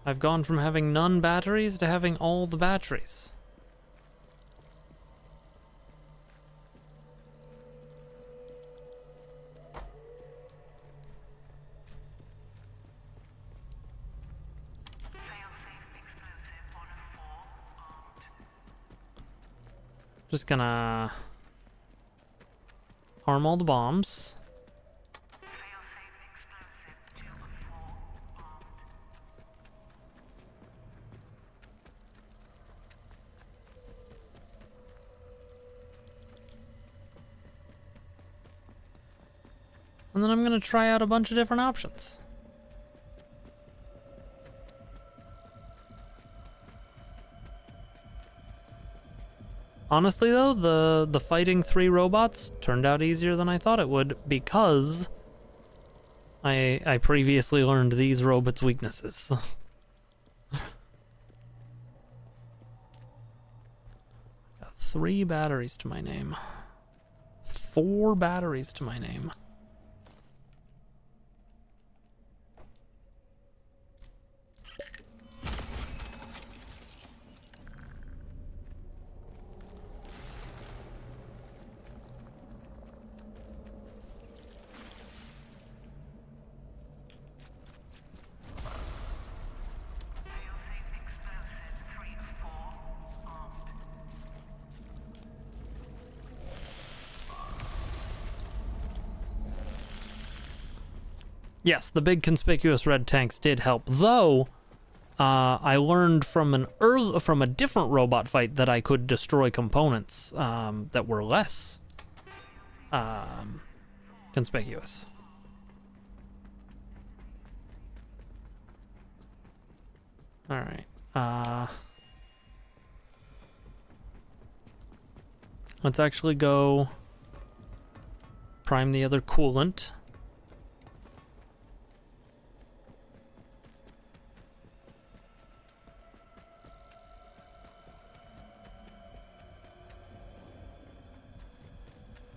I've gone from having none batteries to having all the batteries. Just gonna arm all the bombs. And then I'm gonna try out a bunch of different options. Honestly though, the fighting 3 robots turned out easier than I thought it would because I previously learned these robots' weaknesses. Got 3 batteries to my name. 4 batteries to my name. Yes, the big conspicuous red tanks did help, though I learned from a different robot fight that I could destroy components that were less conspicuous. All right. Let's actually go prime the other coolant.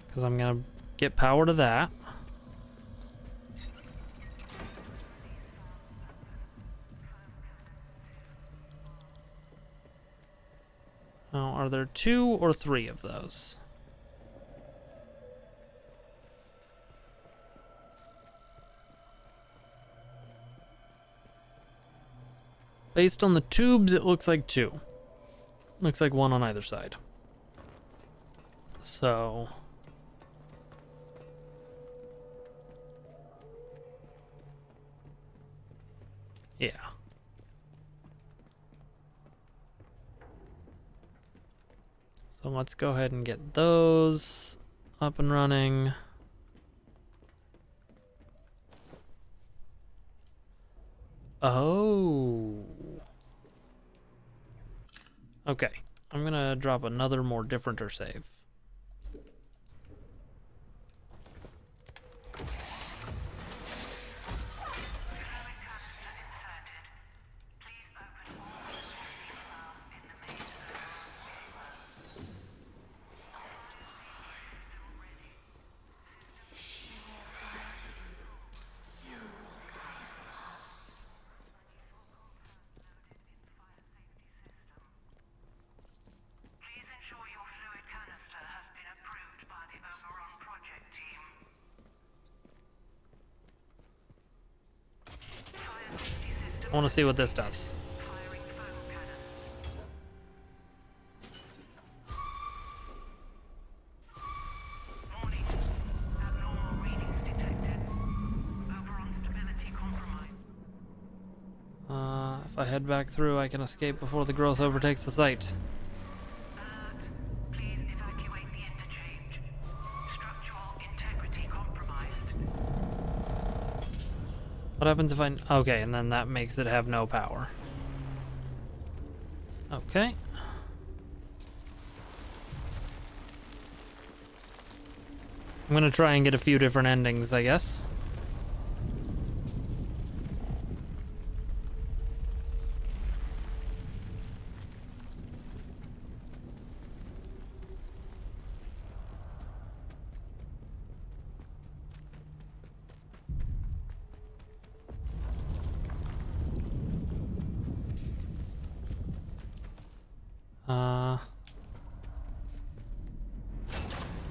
Because I'm going to get power to that. Now, are there 2 or 3 of those? Based on the tubes, it looks like 2. Looks like 1 on either side. So... yeah. So let's go ahead and get those up and running. Oh. Okay. I'm gonna drop another more differenter save. I want to see what this does. If I head back through, I can escape before the growth overtakes the site. Please evacuate the interchange. Structural integrity compromised. What happens if I... okay, and then that makes it have no power. Okay. I'm gonna try and get a few different endings, I guess.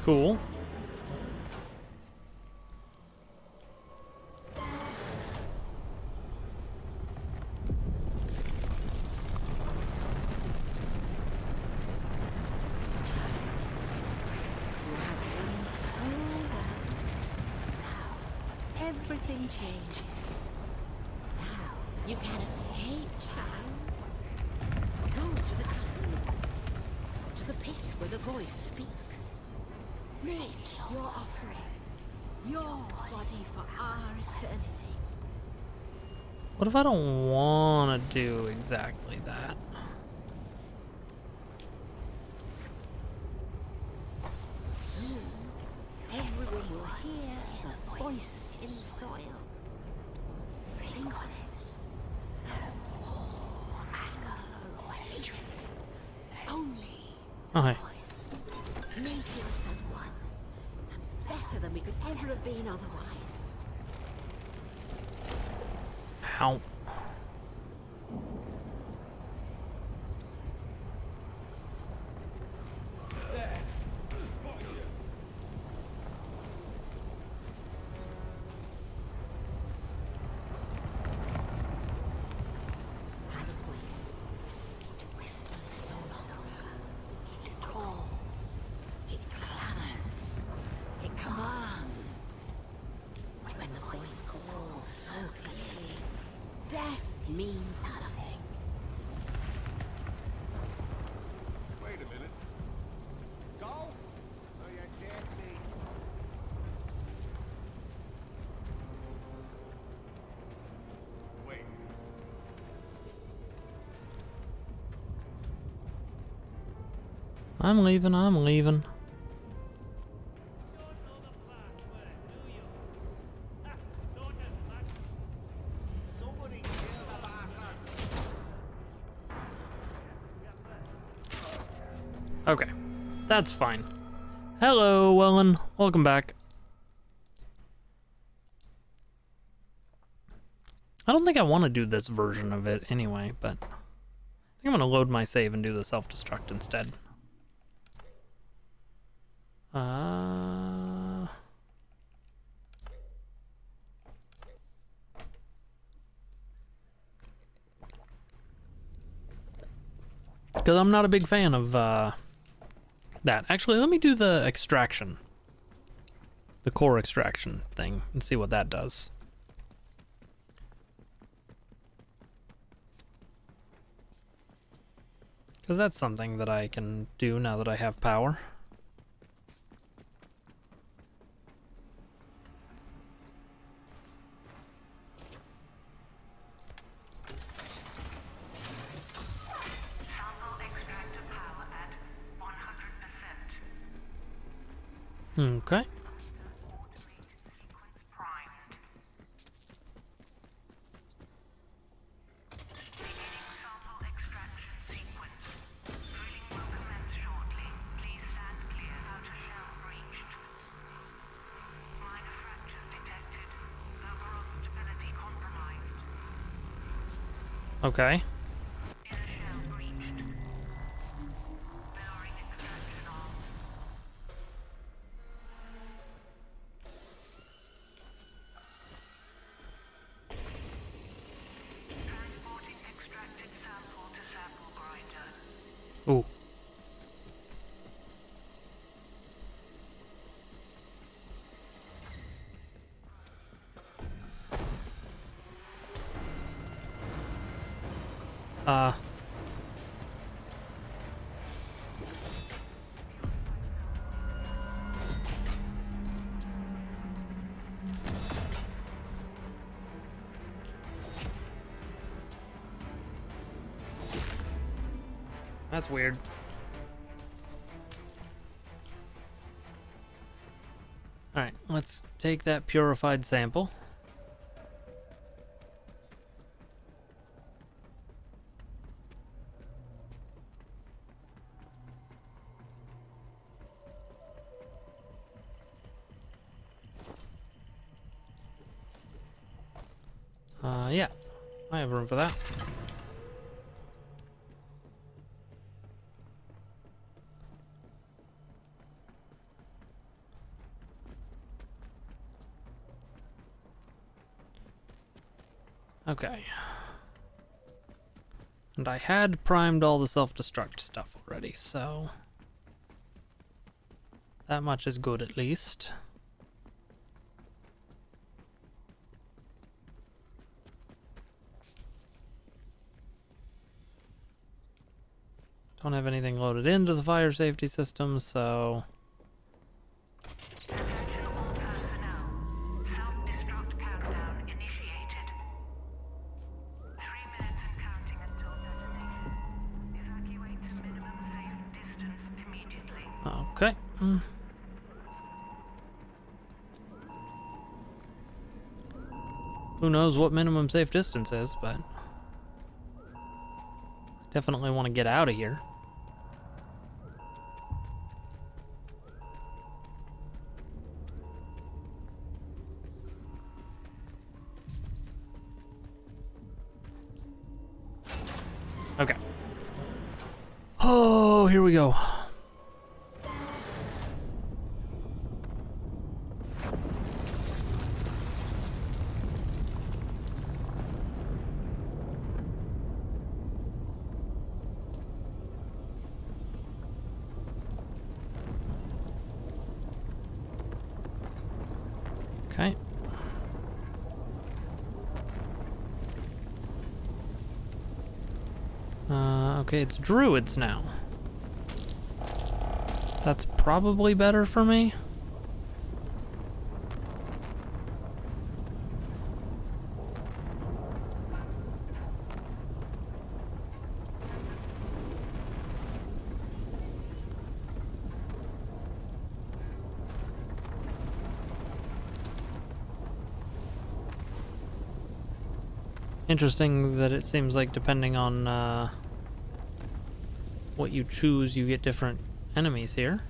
Cool. Everything changes. Now you can escape, child. Go to the casinos, to the pit where the voice speaks. Make your offering, your body for our eternity. What if I don't want to do exactly that? Soon, everyone will hear the voice in soil. Think on it. No more anger or hatred. Only Okay. voice. Make us as one. And better than we could ever have been otherwise. Ow. That voice, it whispers no longer. It calls. It clamors. It commands. When the voice calls so clearly, death means nothing. Wait a minute. Go? Oh, you're dead meat. Wait. I'm leaving, I'm leaving. Somebody kill the bastard. Okay. That's fine. Hello, Wellen. Welcome back. I don't think I want to do this version of it anyway, but I think I'm going to load my save and do the self-destruct instead. Because I'm not a big fan of that. Actually, let me do the extraction. The core extraction thing and see what that does. Because that's something that I can do now that I have power. Okay. Okay. Ooh. That's weird. Alright, let's take that purified sample. Yeah, I have room for that. Okay. And I had primed all the self-destruct stuff already, so that much is good at least. Don't have anything loaded into the fire safety system, so okay. Who knows what minimum safe distance is, but definitely want to get out of here. Okay. Oh, here we go. Okay. Okay, it's druids now. That's probably better for me. Interesting that it seems like depending on what you choose, you get different enemies here.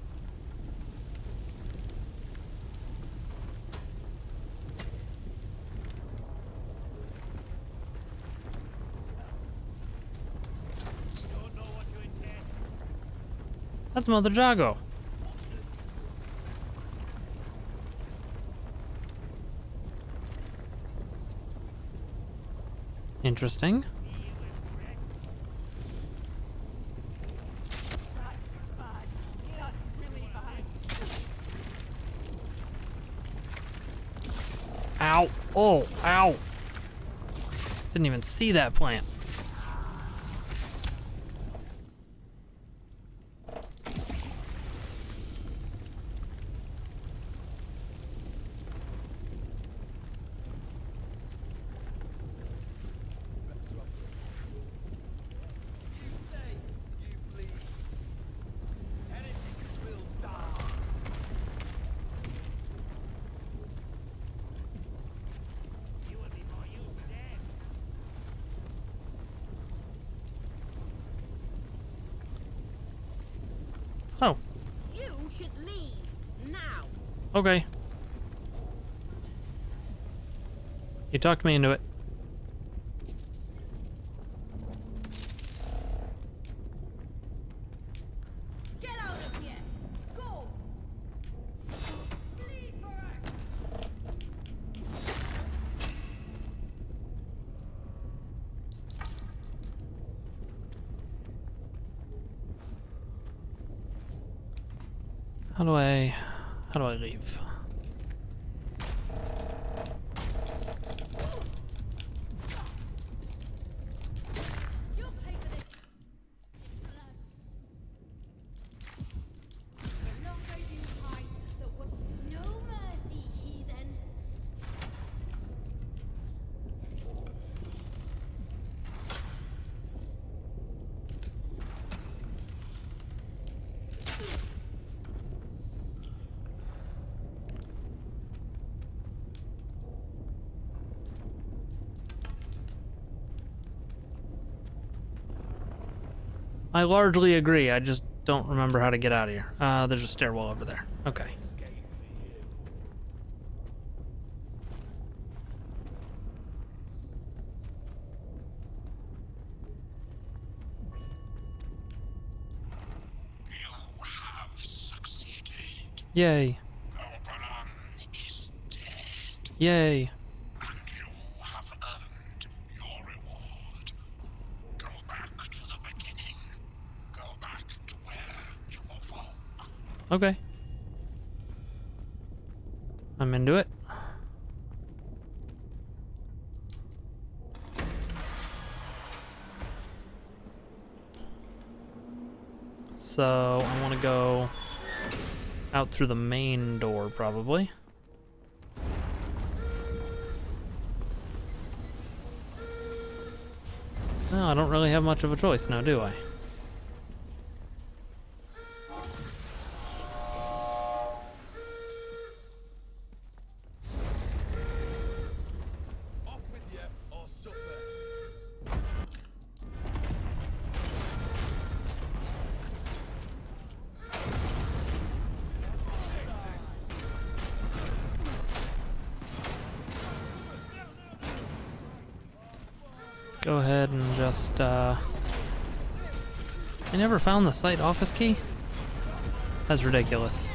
That's Mother Jago. Interesting. Ow. Oh, ow. Didn't even see that plant. Oh. You should leave now. Okay. You talked me into it. Get out of here. Go. Bleed for us. How do I leave? You'll pay for this. The longer you hide, the worse. No mercy, heathen. I largely agree. I just don't remember how to get out of here. There's a stairwell over there. Okay. You have succeeded. Yay. Oberon is dead. Yay. And you have earned your reward. Go back to the beginning. Go back to where you awoke. Okay. I'm into it. So I want to go out through the main door, probably. No, I don't really have much of a choice now, do I? Off with you or suffer. Go ahead and just, I never found the site office key? That's ridiculous.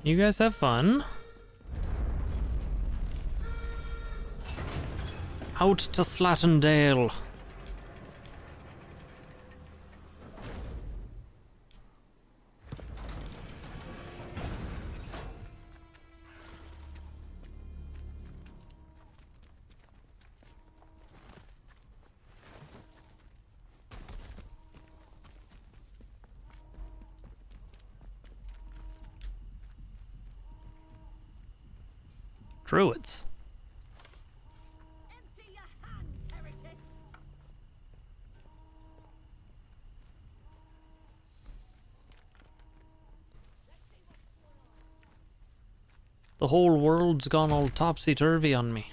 You guys have fun. Out to Slattendale. Druids. Empty your hands, heretic. The whole world's gone all topsy-turvy on me.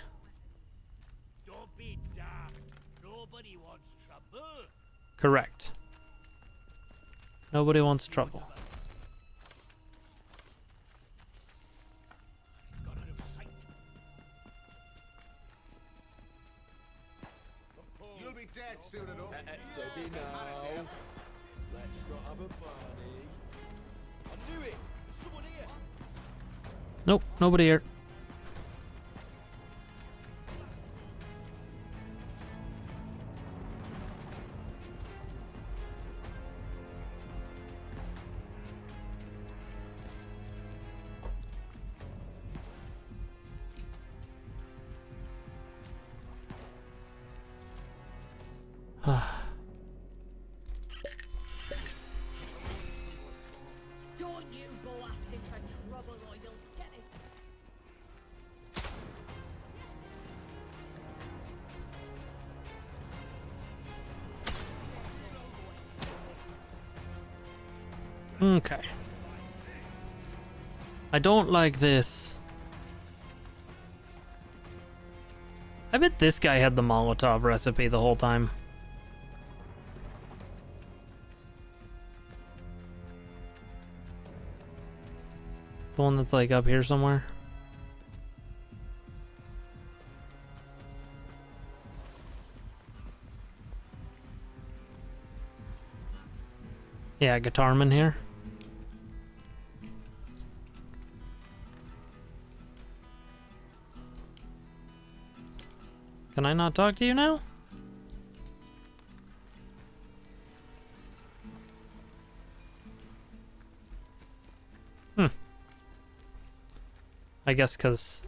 Don't be daft. Nobody wants trouble. Correct. Nobody wants trouble. Got out of sight. We'll be dead soon enough. Steady now. Let's not have a party. I'll do it. There's someone here. Nope, nobody here. Don't you go asking for trouble or you'll get it. Okay. I don't like this. I bet this guy had the Molotov recipe the whole time. The one that's like up here somewhere. Yeah, guitarman here. Can I not talk to you now? I guess because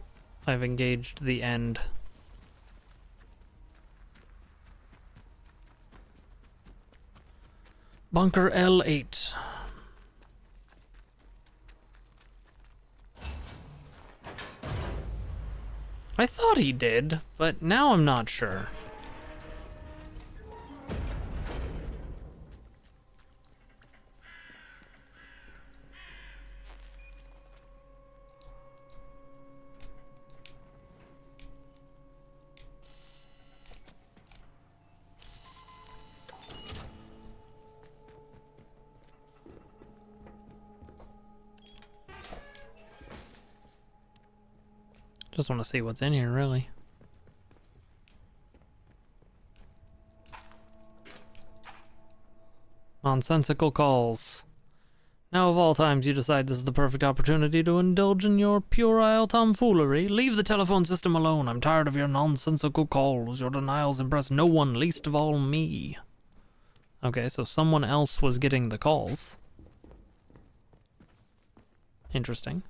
I've engaged the end. Bunker L8. I thought he did, but now I'm not sure. Just want to see what's in here, really. Nonsensical calls. Now of all times you decide this is the perfect opportunity to indulge in your puerile tomfoolery. Leave the telephone system alone. I'm tired of your nonsensical calls. Your denials impress no one, least of all me. Okay, so someone else was getting the calls. Interesting.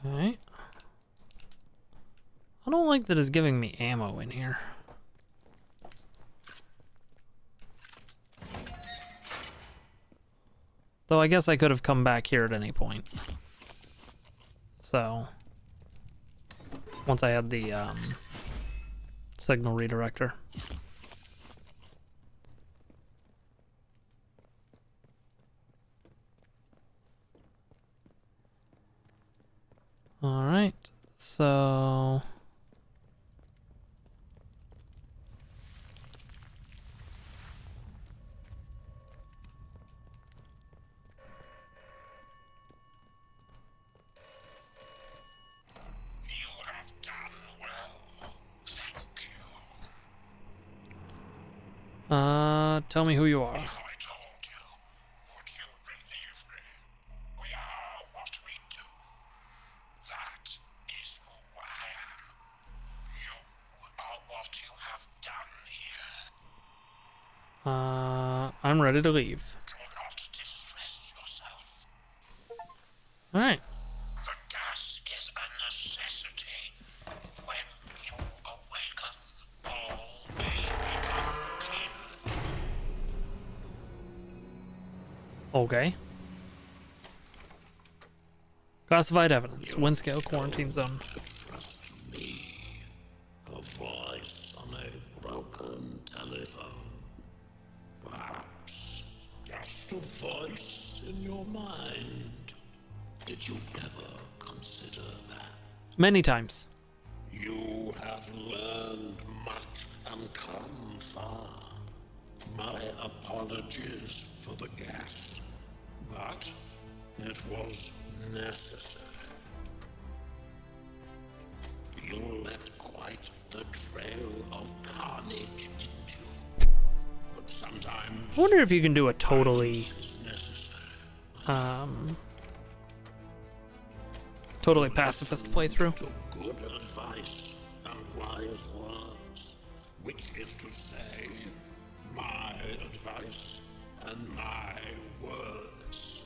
Okay. I don't like that it's giving me ammo in here. Though I guess I could have come back here at any point. So, once I had the signal redirector. All right, so You have done well. Thank you. tell me who you are. If I told you, would you believe me? We are what we do. That is who I am. You are what you have done here. I'm ready to leave. Do not distress yourself. All right. The gas is a necessity. When you awaken, all may become clear. Okay. Classified evidence. Wind scale quarantine zone. Trust me. A voice on a broken telephone. Perhaps just a voice. cross in your mind? Did you ever consider that? Many times. You have learned much and come far. My apologies for the gas, but it was necessary. You left quite the trail of carnage, didn't you? But sometimes I wonder if you can do a totally, totally pacifist playthrough. to good advice and wise words, which is to say, my advice and my words.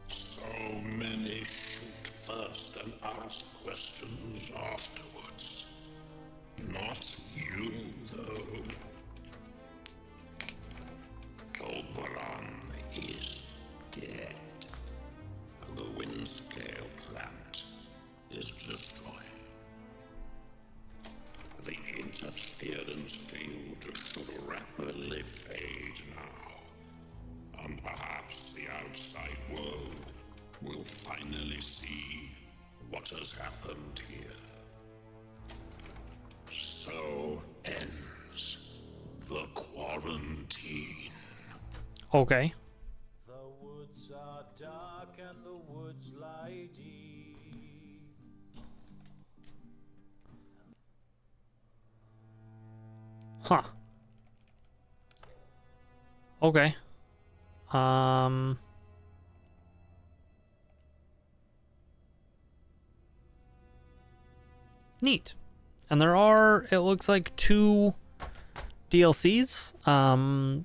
So many shoot first and ask questions afterwards. Not you, though. Oberon is dead, and the Windscale plant is destroyed. The interference field should rapidly fade now, and perhaps the outside world will finally see what has happened here. So ends the quarantine. Okay. The woods are dark and the woods lie deep. Huh. Okay. Neat. And there are, it looks like, 2 DLCs.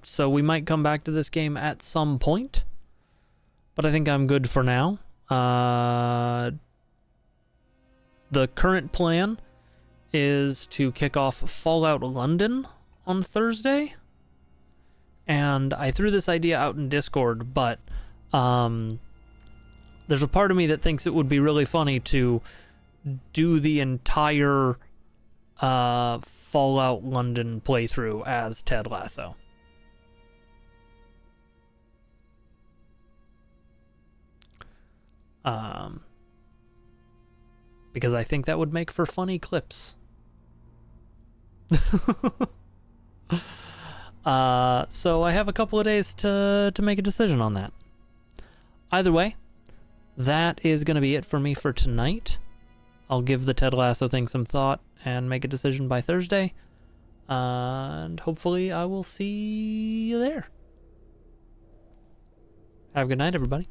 So we might come back to this game at some point. But I think I'm good for now. The current plan is to kick off Fallout London on Thursday. And I threw this idea out in Discord, but there's a part of me that thinks it would be really funny to do the entire Fallout London playthrough as Ted Lasso. Because I think that would make for funny clips. So I have a couple of days to make a decision on that. Either way, that is going to be it for me for tonight. I'll give the Ted Lasso thing some thought and make a decision by Thursday. And hopefully I will see you there. Have a good night, everybody.